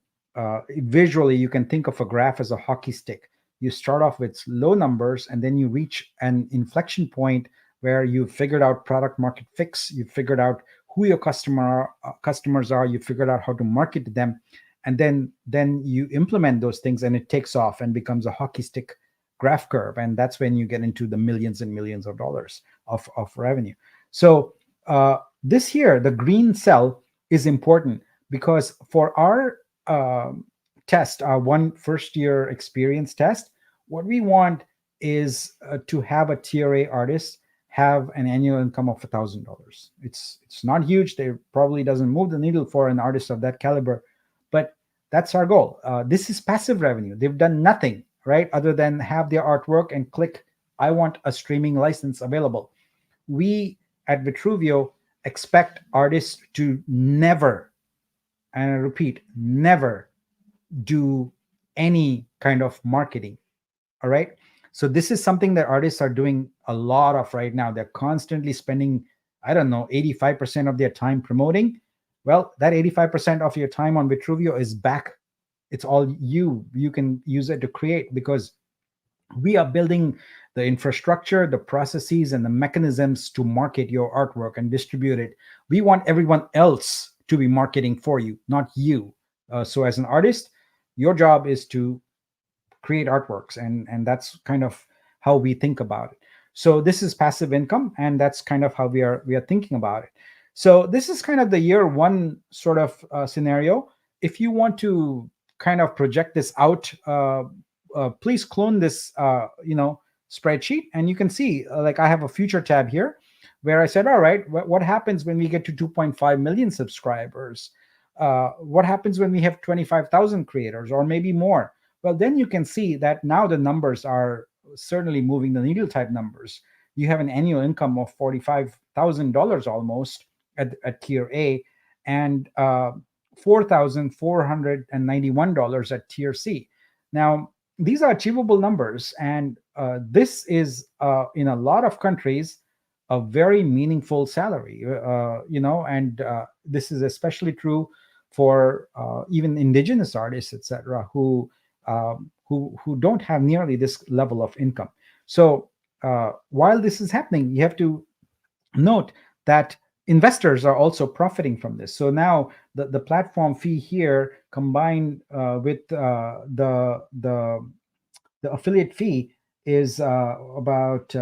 visually, you can think of a graph as a hockey stick. You start off with low numbers, and then you reach an inflection point where you've figured out product market fix, you've figured out who your customers are, you figured out how to market to them, and then you implement those things, and it takes off and becomes a hockey stick graph curve, and that's when you get into the millions and millions of dollars of revenue. So this here, the green cell, is important because for our test, our one first year experience test, what we want is to have a tier A artist have an annual income of $1,000. It's not huge. They probably doesn't move the needle for an artist of that caliber, but that's our goal. This is passive revenue. They've done nothing, right, other than have their artwork and click, I want a streaming license available. We at Vitruvio expect artists to never, and I repeat, never do any kind of marketing. All right. So this is something that artists are doing a lot of right now. They're constantly spending, 85% of their time promoting. Well, that 85% of your time on Vitruvio is back. It's all you. You can use it to create, because we are building the infrastructure, the processes, and the mechanisms to market your artwork and distribute it. We want everyone else to be marketing for you, not you. So as an artist, your job is to create artworks, and that's kind of how we think about it. So this is passive income, and that's kind of how we are thinking about it. So this is kind of the year one sort of scenario. If you want to kind of project this out, please clone this spreadsheet, and you can see like I have a future tab here where I said, all right, what happens when we get to 2.5 million subscribers? What happens when we have 25,000 creators or maybe more? Well, then you can see that now the numbers are certainly moving the needle type numbers. you have an annual income of $45,000 almost at tier A, and $4,491 at tier C. Now, these are achievable numbers, and this is in a lot of countries a very meaningful salary, and this is especially true for even indigenous artists, etc., who don't have nearly this level of income. So while this is happening, you have to note that investors are also profiting from this. So now the platform fee here combined with the affiliate fee is about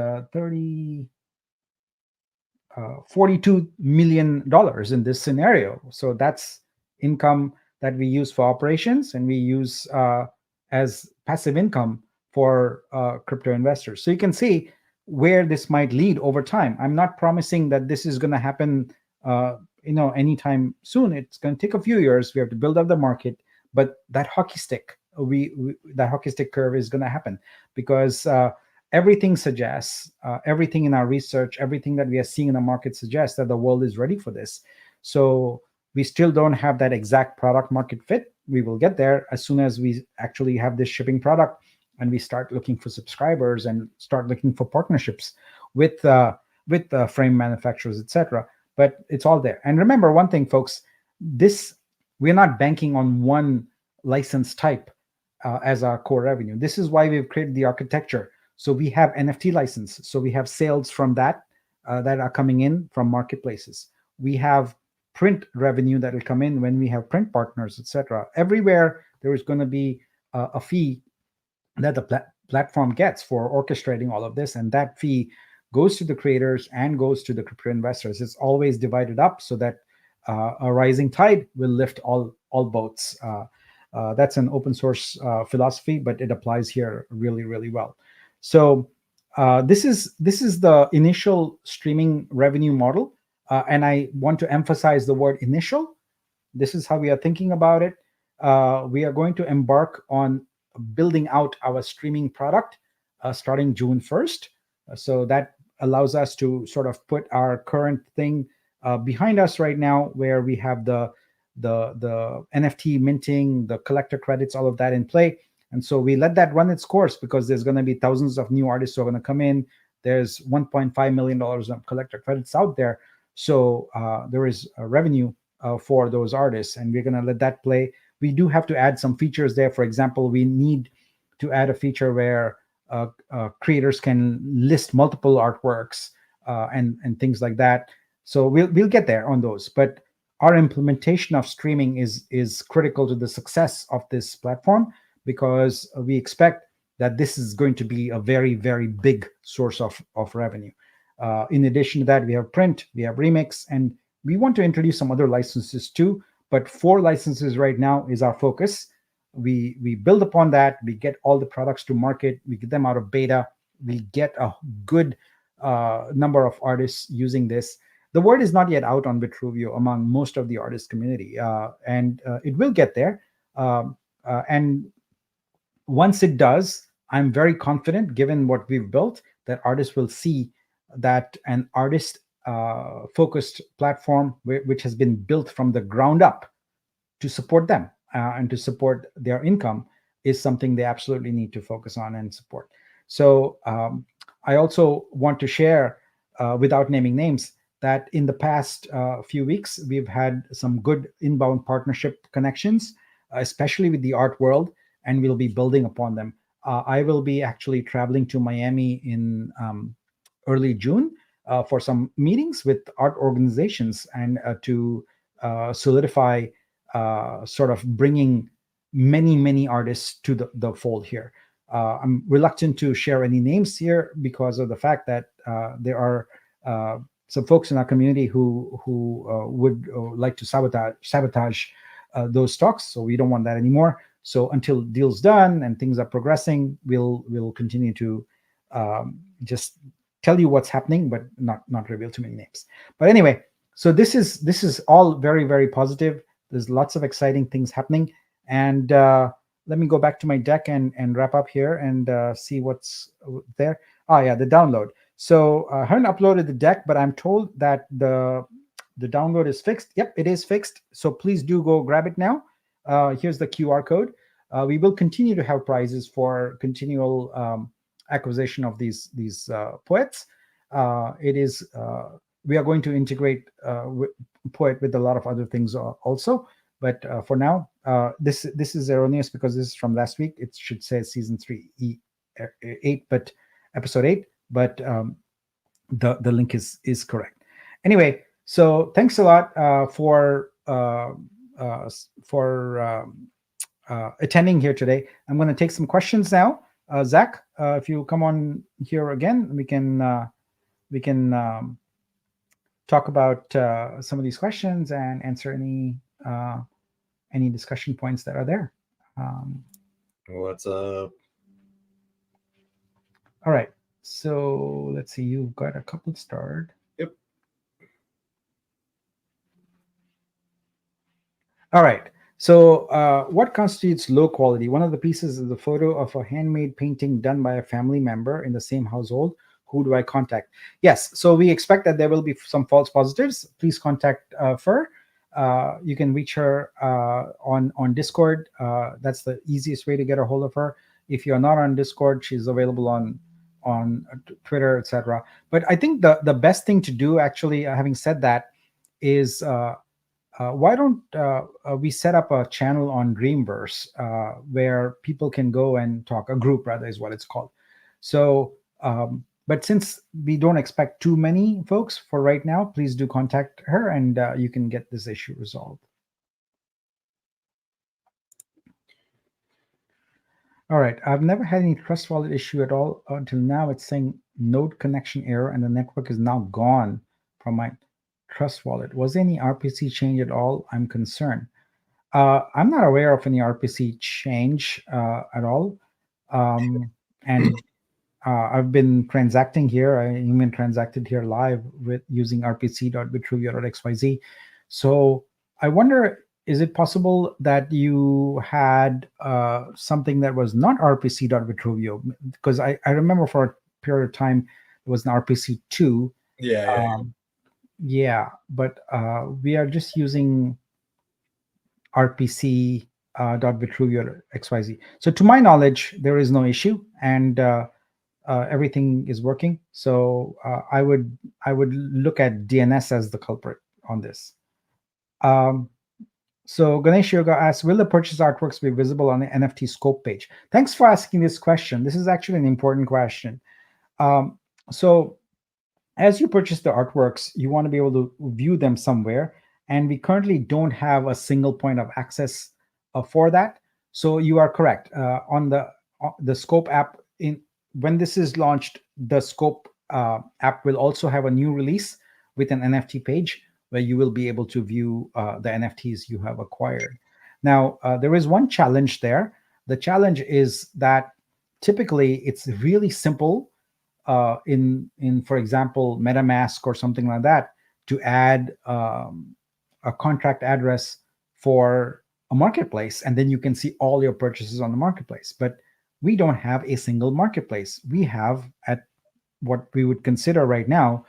42 million dollars in this scenario. So that's income that we use for operations, and we use as passive income for crypto investors. So you can see where this might lead over time. I'm not promising that this is going to happen anytime soon. It's going to take a few years. We have to build up the market, but that hockey stick that hockey stick curve is going to happen, because everything suggests, everything in our research, everything that we are seeing in the market suggests that the world is ready for this. So we still don't have that exact product market fit. We will get there as soon as we actually have this shipping product and we start looking for subscribers and start looking for partnerships with frame manufacturers, etc. But it's all there. And remember one thing, folks, we're not banking on one license type as our core revenue. This is why we've created the architecture. So we have NFT license. So we have sales from that are coming in from marketplaces. We have print revenue that will come in when we have print partners, etc. Everywhere there is going to be a fee that the platform gets for orchestrating all of this, and that fee goes to the creators and goes to the crypto investors. It's always divided up so that a rising tide will lift all boats. That's an open source philosophy, but it applies here really, really well. So this is the initial streaming revenue model, and I want to emphasize the word initial. This is how we are thinking about it. We are going to embark on building out our streaming product starting June 1st. So that allows us to sort of put our current thing behind us right now, where we have the NFT minting, the collector credits, all of that in play. And so we let that run its course, because there's going to be thousands of new artists who are going to come in. There's $1.5 million of collector credits out there. So there is a revenue for those artists, and we're going to let that play. We do have to add some features there. For example, we need to add a feature where creators can list multiple artworks and things like that. So we'll get there on those. But our implementation of streaming is critical to the success of this platform, because we expect that this is going to be a very, very big source of revenue. In addition to that, we have print, we have remix, and we want to introduce some other licenses too. But 4 licenses right now is our focus. We build upon that. We get all the products to market. We get them out of beta. We get a good number of artists using this. The word is not yet out on Vitruvio among most of the artist community, and it will get there. And once it does, I'm very confident, given what we've built, that artists will see that an artist focused platform, which has been built from the ground up to support them and to support their income, is something they absolutely need to focus on and support. So I also want to share, without naming names, that in the past few weeks, we've had some good inbound partnership connections, especially with the art world, and we'll be building upon them. I will be actually traveling to Miami in early June for some meetings with art organizations, and to solidify sort of bringing many artists to the fold here. I'm reluctant to share any names here because of the fact that there are some folks in our community who would like to sabotage those talks. So we don't want that anymore. So until deal's done and things are progressing, we'll continue to just tell you what's happening, but not reveal too many names. But anyway, so this is all very, very positive. There's lots of exciting things happening. And let me go back to my deck and wrap up here and see what's there. Oh yeah, the download. So I haven't uploaded the deck, but I'm told that the download is fixed. Yep, it is fixed. So please do go grab it now. Here's the QR code. We will continue to have prizes for continual acquisition of these poets. It is we are going to integrate poet with a lot of other things also. But for now, this is erroneous because this is from last week. It should say season 3E8, but episode 8. But the link is correct. Anyway, so thanks a lot for attending here today. I'm going to take some questions now. Zach, if you come on here again, we can talk about some of these questions and answer any discussion points that are there. What's up? All right. So let's see. You've got a couple starred. Yep. All right. So what constitutes low quality? One of the pieces is a photo of a handmade painting done by a family member in the same household. Who do I contact? Yes. So we expect that there will be some false positives. Please contact Fur. You can reach her on Discord. That's the easiest way to get a hold of her. If you're not on Discord, she's available on Twitter, etc. But I think the best thing to do, actually, having said that, is why don't we set up a channel on Dreamverse where people can go and talk, a group rather is what it's called. So, but since we don't expect too many folks for right now, please do contact her and you can get this issue resolved. All right, I've never had any Trust Wallet issue at all until now. It's saying node connection error and the network is now gone from my Trust Wallet. Was there any RPC change at all? I'm concerned. I'm not aware of any RPC change at all. And I've been transacting here. I even transacted here live with using rpc.bitruvio.xyz. So I wonder, is it possible that you had something that was not rpc.vitruvio? Because I remember for a period of time it was an RPC2. Yeah, but we are just using rpc.vitruvio.xyz. So to my knowledge, there is no issue, and everything is working. So I would look at DNS as the culprit on this. So Ganesh Yoga asks, will the purchase artworks be visible on the NFT scope page? Thanks for asking this question. This is actually an important question. So as you purchase the artworks, you want to be able to view them somewhere. And we currently don't have a single point of access for that. So you are correct. On the Scope app, when this is launched, the Scope app will also have a new release with an NFT page where you will be able to view the NFTs you have acquired. Now, there is one challenge there. The challenge is that typically it's really simple in for example, MetaMask or something like that, to add a contract address for a marketplace, and then you can see all your purchases on the marketplace. But we don't have a single marketplace. We have, at what we would consider right now,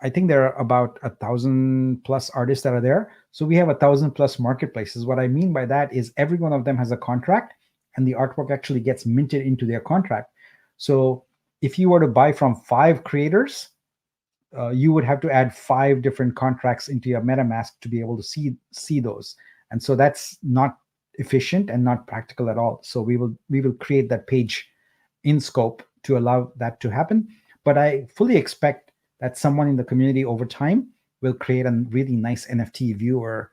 I think there are about 1,000+ artists that are there. So we have 1,000+ marketplaces. What I mean by that is every one of them has a contract, and the artwork actually gets minted into their contract. So if you were to buy from 5 creators, you would have to add 5 different contracts into your MetaMask to be able to see those. And so that's not efficient and not practical at all. So we will create that page in Scope to allow that to happen. But I fully expect that someone in the community over time will create a really nice NFT viewer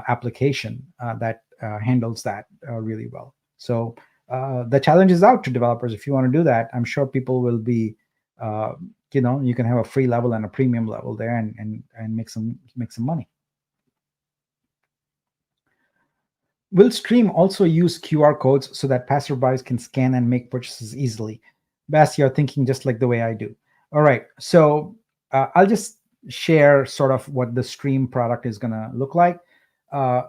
application that handles that really well. So the challenge is out to developers. If you want to do that, I'm sure people will be, you can have a free level and a premium level there and make some money. Will Stream also use QR codes so that passerbys can scan and make purchases easily? Bass, you're thinking just like the way I do. All right, so I'll just share sort of what the Stream product is going to look like. At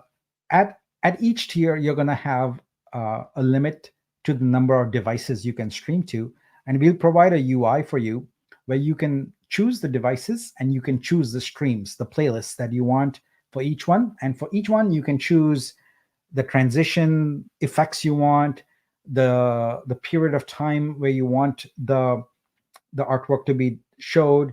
each tier, you're going to have a limit to the number of devices you can stream to. and we'll provide a UI for you where you can choose the devices and you can choose the streams, the playlists that you want for each one. And for each one, you can choose the transition effects you want, the period of time where you want the artwork to be showed,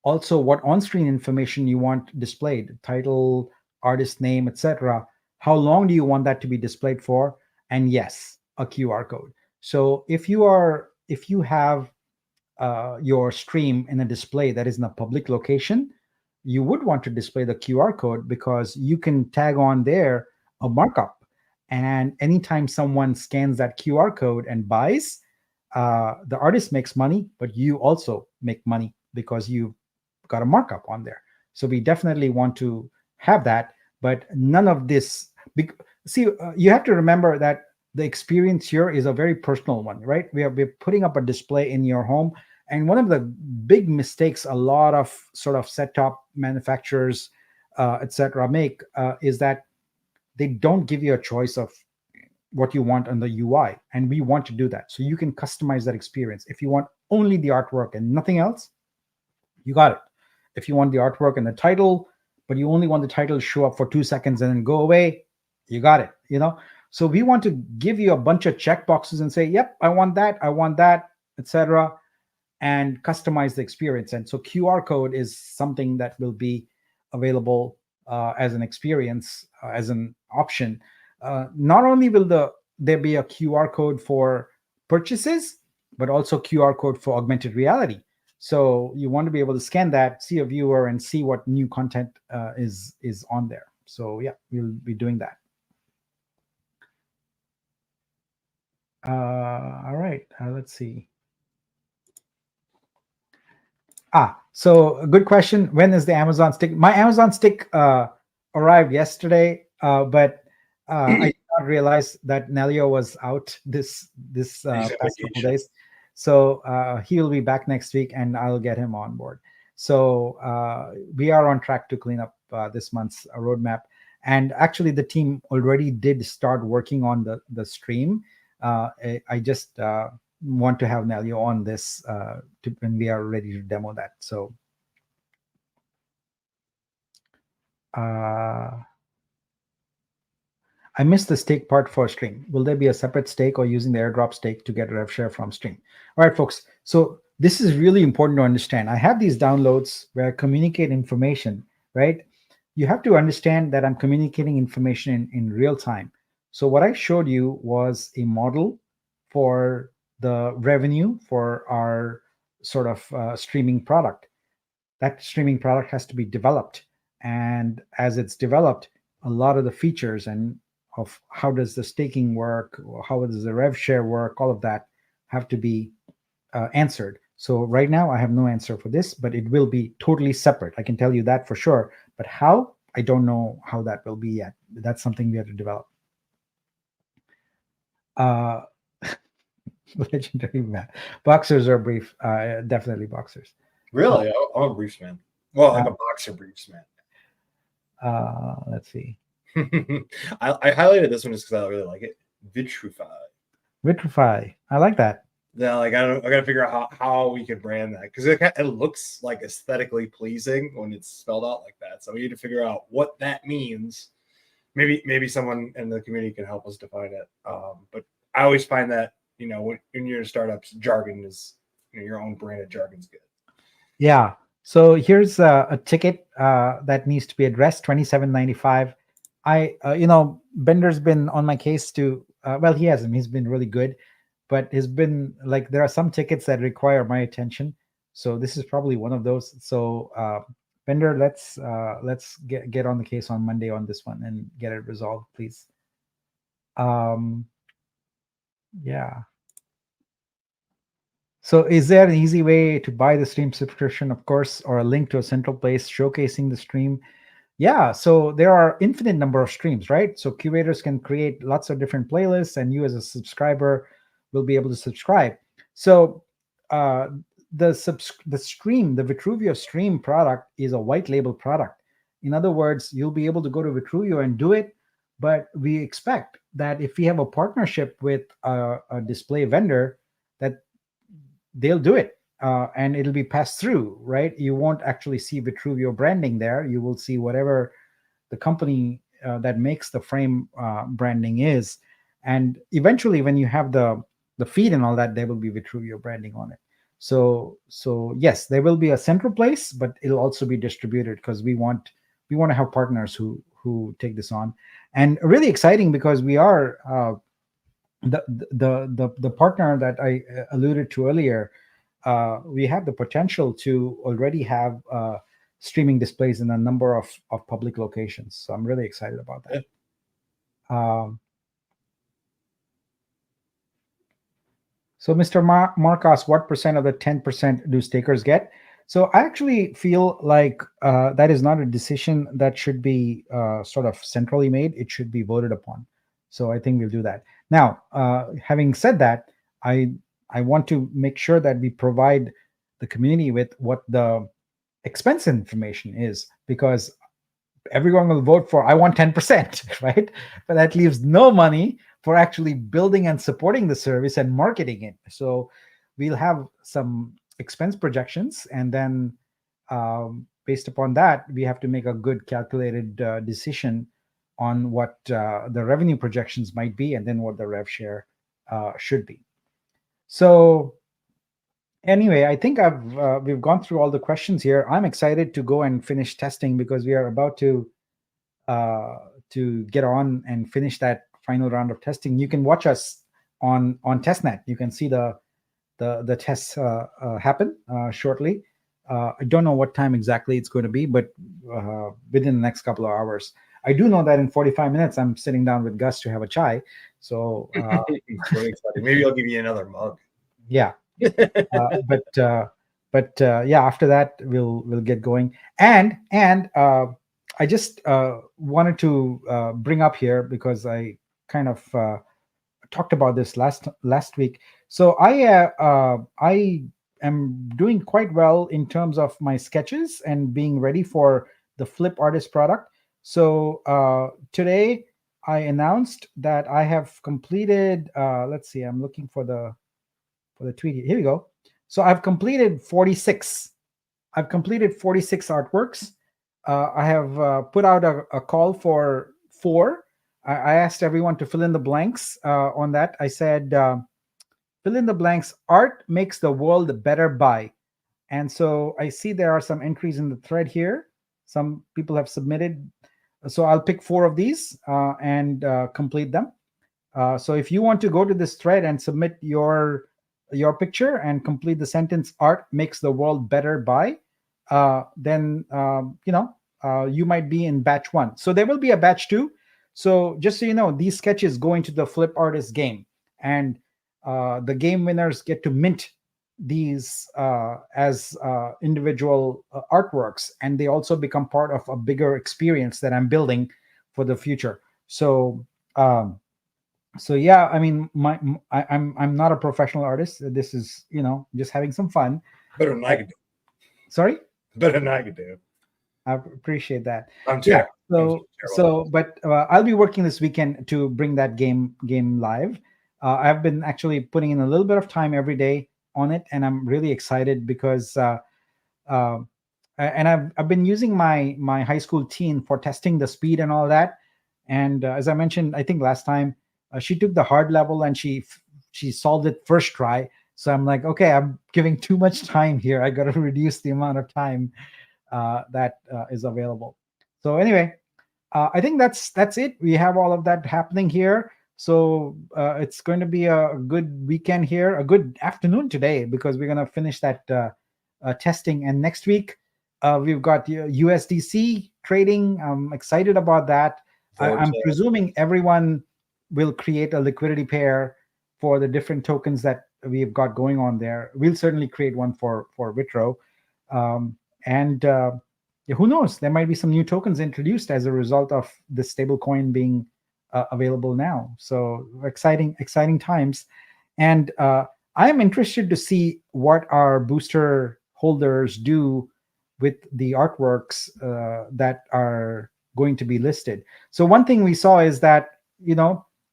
also what on-screen information you want displayed, title, artist name, etc. How long do you want that to be displayed for? And yes, a QR code. So if you have your stream in a display that is in a public location, you would want to display the QR code because you can tag on there a markup. And anytime someone scans that QR code and buys, the artist makes money, but you also make money because you've got a markup on there. So we definitely want to have that, but none of this. See, you have to remember that the experience here is a very personal one, right? We're putting up a display in your home, and one of the big mistakes a lot of sort of set-top manufacturers, etc., make is that they don't give you a choice of what you want on the UI, and we want to do that. So you can customize that experience. If you want only the artwork and nothing else, you got it. If you want the artwork and the title, but you only want the title to show up for 2 seconds and then go away, you got it. So we want to give you a bunch of checkboxes and say, yep, I want that, etc., and customize the experience. And so QR code is something that will be available as an experience, as an option. Not only will there be a QR code for purchases, but also QR code for augmented reality. So you want to be able to scan that, see a viewer, and see what new content is on there. So yeah, we'll be doing that. All right, let's see. So a good question. When is the Amazon stick? My Amazon stick arrived yesterday, but I did not realize that Nelio was out this past couple days. So he will be back next week, and I'll get him on board. So we are on track to clean up this month's roadmap. And actually, the team already did start working on the stream. I just want to have Nelio on this when we are ready to demo that. So I missed the stake part for stream. Will there be a separate stake or using the airdrop stake to get rev share from stream? All right, folks. So this is really important to understand. I have these downloads where I communicate information, right? You have to understand that I'm communicating information in real time. So what I showed you was a model for the revenue for our sort of streaming product. That streaming product has to be developed. And as it's developed, a lot of the features and of how does the staking work, how does the rev share work, all of that have to be answered. So right now I have no answer for this, but it will be totally separate. I can tell you that for sure. But how? I don't know how that will be yet. That's something we have to develop. Legendary man. Boxers are brief. Definitely boxers. Really? I'm a briefs man. Well, I'm a boxer briefs man. Let's see. I highlighted this one just because I really like it. Vitrify. Vitrify. I like that. Yeah, like I got to figure out how we could brand that because it looks like aesthetically pleasing when it's spelled out like that. So we need to figure out what that means. Maybe someone in the community can help us define it. But I always find that when you're in startups, jargon is your own branded jargon's good. Yeah. So here's a ticket that needs to be addressed. 2795. Bender's been on my case to. Well, he hasn't. He's been really good. But it's been like there are some tickets that require my attention, so this is probably one of those. So Bender, let's get on the case on Monday on this one and get it resolved, please. Yeah. So is there an easy way to buy the stream subscription, of course, or a link to a central place showcasing the stream? Yeah, so there are infinite number of streams, right? So curators can create lots of different playlists, and you as a subscriber will be able to subscribe. So the stream, the Vitruvio stream product is a white label product. In other words, you'll be able to go to Vitruvio and do it, but we expect that if we have a partnership with a display vendor, that they'll do it, and it'll be passed through, right? You won't actually see Vitruvio branding there. You will see whatever the company that makes the frame branding is, and eventually when you have the feed and all that, there will be Vitruvio branding on it. So yes, there will be a central place, but it'll also be distributed, because we want to have partners who take this on. And really exciting, because we are the partner that I alluded to earlier. We have the potential to already have streaming displays in a number of public locations. So I'm really excited about that. So Mr. Mark asked, what percent of the 10% do stakers get? So I actually feel like that is not a decision that should be sort of centrally made. It should be voted upon. So I think we'll do that. Now, having said that, I want to make sure that we provide the community with what the expense information is, because everyone will vote for, I want 10%, right? But that leaves no money for actually building and supporting the service and marketing it. So we'll have some expense projections, and then based upon that, we have to make a good calculated decision on what the revenue projections might be, and then what the rev share should be. So anyway, I think we've gone through all the questions here. I'm excited to go and finish testing, because we are about to get on and finish that final round of testing. You can watch us on testnet. You can see the tests happen shortly. I don't know what time exactly it's going to be, but within the next couple of hours. I do know that in 45 minutes I'm sitting down with Gus to have a chai. So really exciting. Maybe I'll give you another mug. Yeah. But yeah, after that we'll get going. And I just wanted to bring up here, because I kind of talked about this last week. So I am doing quite well in terms of my sketches and being ready for the Flip Artist product. So today I announced that I have completed. Let's see, I'm looking for the tweet. Here we go. So I've completed 46. I've completed 46 artworks. I have put out a call for 4. I asked everyone to fill in the blanks on that. I said, fill in the blanks. Art makes the world better by. And so I see there are some entries in the thread here. Some people have submitted. So I'll pick 4 of these and complete them. So if you want to go to this thread and submit your picture and complete the sentence, art makes the world better by, then you might be in batch 1. So there will be a batch 2. So just so you know, these sketches go into the Flip Artist game, and the game winners get to mint these as individual artworks, and they also become part of a bigger experience that I'm building for the future. So so yeah, I mean, I'm not a professional artist. This is, just having some fun. Better than I could do. Sorry? Better than I could do. I appreciate that. I'm terrible. But I'll be working this weekend to bring that game live. I've been actually putting in a little bit of time every day on it, and I'm really excited because and I've been using my high school teen for testing the speed and all that. And as I mentioned, I think last time, she took the hard level and she solved it first try. So I'm like, okay, I'm giving too much time here. I got to reduce the amount of time that is available. So anyway, I think that's it. We have all of that happening here. So it's going to be a good weekend here, a good afternoon today, because we're going to finish that testing. And next week, we've got USDC trading. I'm excited about that. I'm presuming everyone will create a liquidity pair for the different tokens that we've got going on there. We'll certainly create one for Vitro. And who knows, there might be some new tokens introduced as a result of the stable coin being available now. So exciting times. And I am interested to see what our booster holders do with the artworks that are going to be listed. So one thing we saw is that,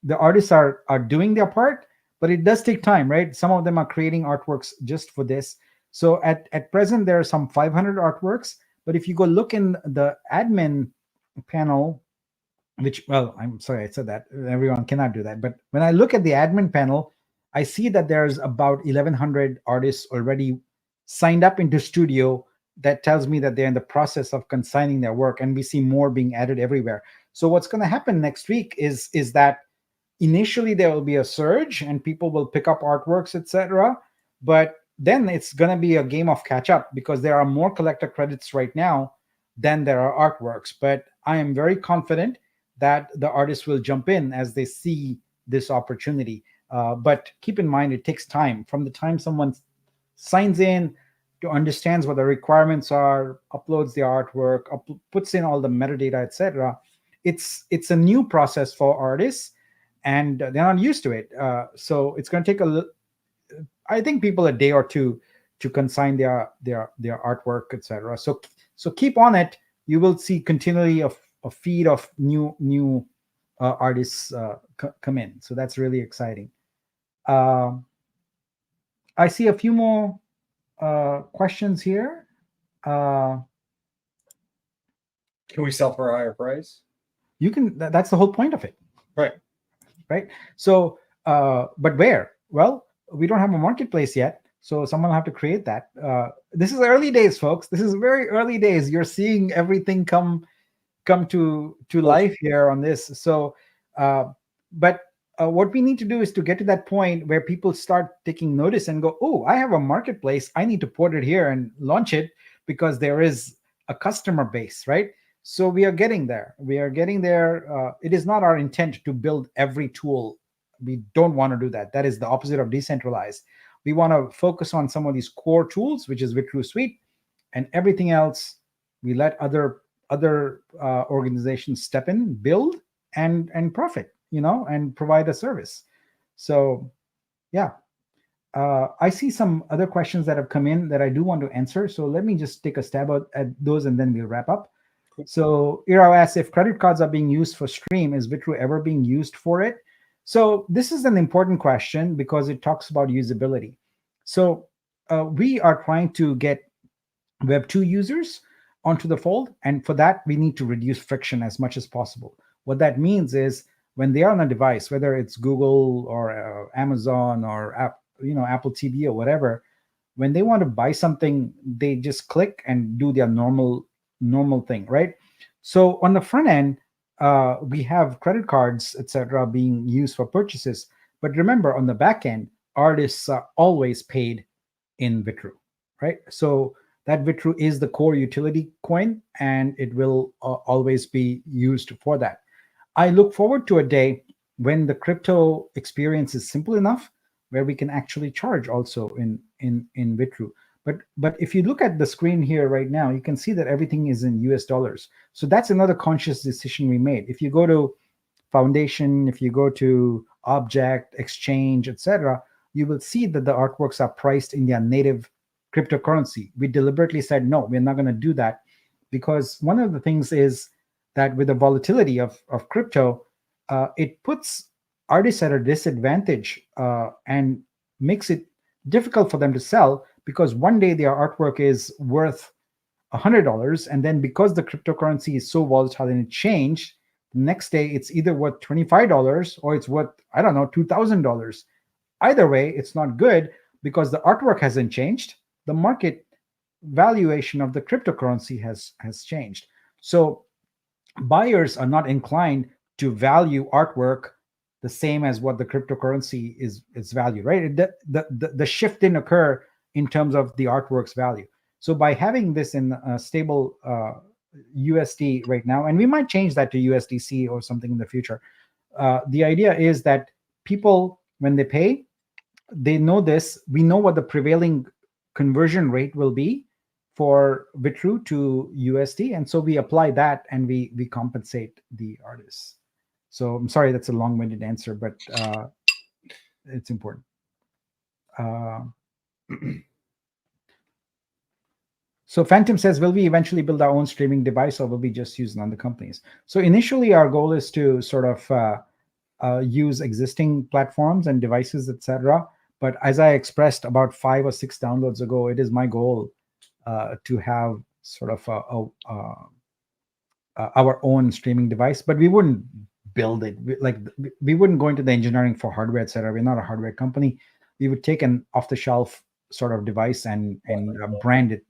the artists are doing their part, but it does take time, right? Some of them are creating artworks just for this. So at present, there are some 500 artworks, but if you go look in the admin panel, which, well, I'm sorry I said that, everyone cannot do that, but when I look at the admin panel, I see that there's about 1100 artists already signed up into Studio. That tells me that they're in the process of consigning their work, and we see more being added everywhere. So what's going to happen next week is that initially there will be a surge and people will pick up artworks, etc., but then it's going to be a game of catch up, because there are more collector credits right now than there are artworks. But I am very confident that the artists will jump in as they see this opportunity. But keep in mind, it takes time from the time someone signs in to understands what the requirements are, uploads the artwork, puts in all the metadata, etc. It's a new process for artists, and they're not used to it. So it's going to take I think people a day or two to consign their artwork, etc. So keep on it. You will see continually a feed of new artists come in. So that's really exciting. I see a few more questions here. Can we sell for a higher price? You can. That's the whole point of it. Right. So, but where? Well, we don't have a marketplace yet, so someone will have to create that. This is early days, folks. This is very early days. You're seeing everything come to life here on this. So, but what we need to do is to get to that point where people start taking notice and go, oh, I have a marketplace. I need to port it here and launch it, because there is a customer base, right? So we are getting there. We are getting there. It is not our intent to build every tool. We don't want to do that. That is the opposite of decentralized. We want to focus on some of these core tools, which is Vitru Suite, and everything else we let other organizations step in, build, and profit, and provide a service. So, yeah. I see some other questions that have come in that I do want to answer. So let me just take a stab at those, and then we'll wrap up. So Ira asks, if credit cards are being used for Stream, is Vitru ever being used for it? So this is an important question, because it talks about usability. So we are trying to get Web 2 users onto the fold, and for that, we need to reduce friction as much as possible. What that means is, when they are on a device, whether it's Google or Amazon or Apple TV or whatever, when they want to buy something, they just click and do their normal thing, right? So on the front end, we have credit cards, etc., being used for purchases. But remember, on the back end, artists are always paid in Vitru, right? So that Vitru is the core utility coin, and it will always be used for that. I look forward to a day when the crypto experience is simple enough where we can actually charge also in Vitru. But if you look at the screen here right now, you can see that everything is in US dollars. So that's another conscious decision we made. If you go to Foundation, if you go to Object, Exchange, etc., you will see that the artworks are priced in their native cryptocurrency. We deliberately said, no, we're not going to do that, because one of the things is that with the volatility of crypto, it puts artists at a disadvantage and makes it difficult for them to sell, because one day their artwork is worth $100, and then because the cryptocurrency is so volatile and it changed, the next day it's either worth $25 or it's worth, I don't know, $2,000. Either way, it's not good, because the artwork hasn't changed. The market valuation of the cryptocurrency has changed. So buyers are not inclined to value artwork the same as what the cryptocurrency is valued, right? The shift didn't occur in terms of the artwork's value. So by having this in a stable USD right now, and we might change that to USDC or something in the future, the idea is that people, when they pay, they know this. We know what the prevailing conversion rate will be for Vitru to USD, and so we apply that and we compensate the artists. So I'm sorry that's a long-winded answer, but it's important. So Phantom says, will we eventually build our own streaming device, or will we just use another company's? So initially our goal is to sort of use existing platforms and devices, etc. But as I expressed about 5 or 6 downloads ago, it is my goal to have sort of our own streaming device. But we wouldn't build it. We wouldn't go into the engineering for hardware, etc. We're not a hardware company. We would take an off-the-shelf sort of device and brand it.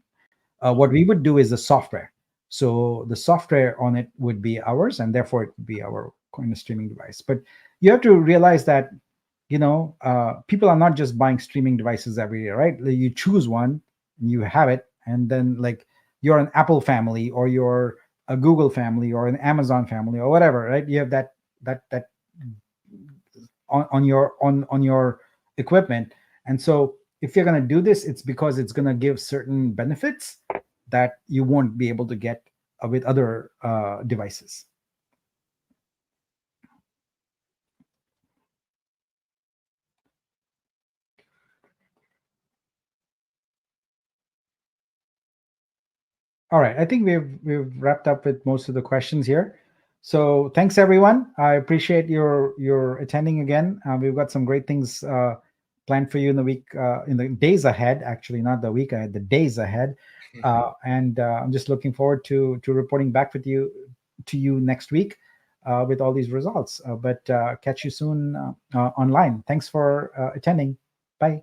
What we would do is the software. So the software on it would be ours, and therefore it would be our kind of streaming device. But you have to realize that, people are not just buying streaming devices every year, right? You choose one, and you have it, and then like you're an Apple family, or you're a Google family, or an Amazon family, or whatever, right? You have that on your equipment. And so if you're going to do this, it's because it's going to give certain benefits that you won't be able to get with other devices. All right, I think we've wrapped up with most of the questions here. So thanks everyone. I appreciate your attending again. We've got some great things planned for you in the days ahead. Actually, not the week ahead, the days ahead. And I'm just looking forward to reporting back to you next week with all these results. But catch you soon online. Thanks for attending. Bye.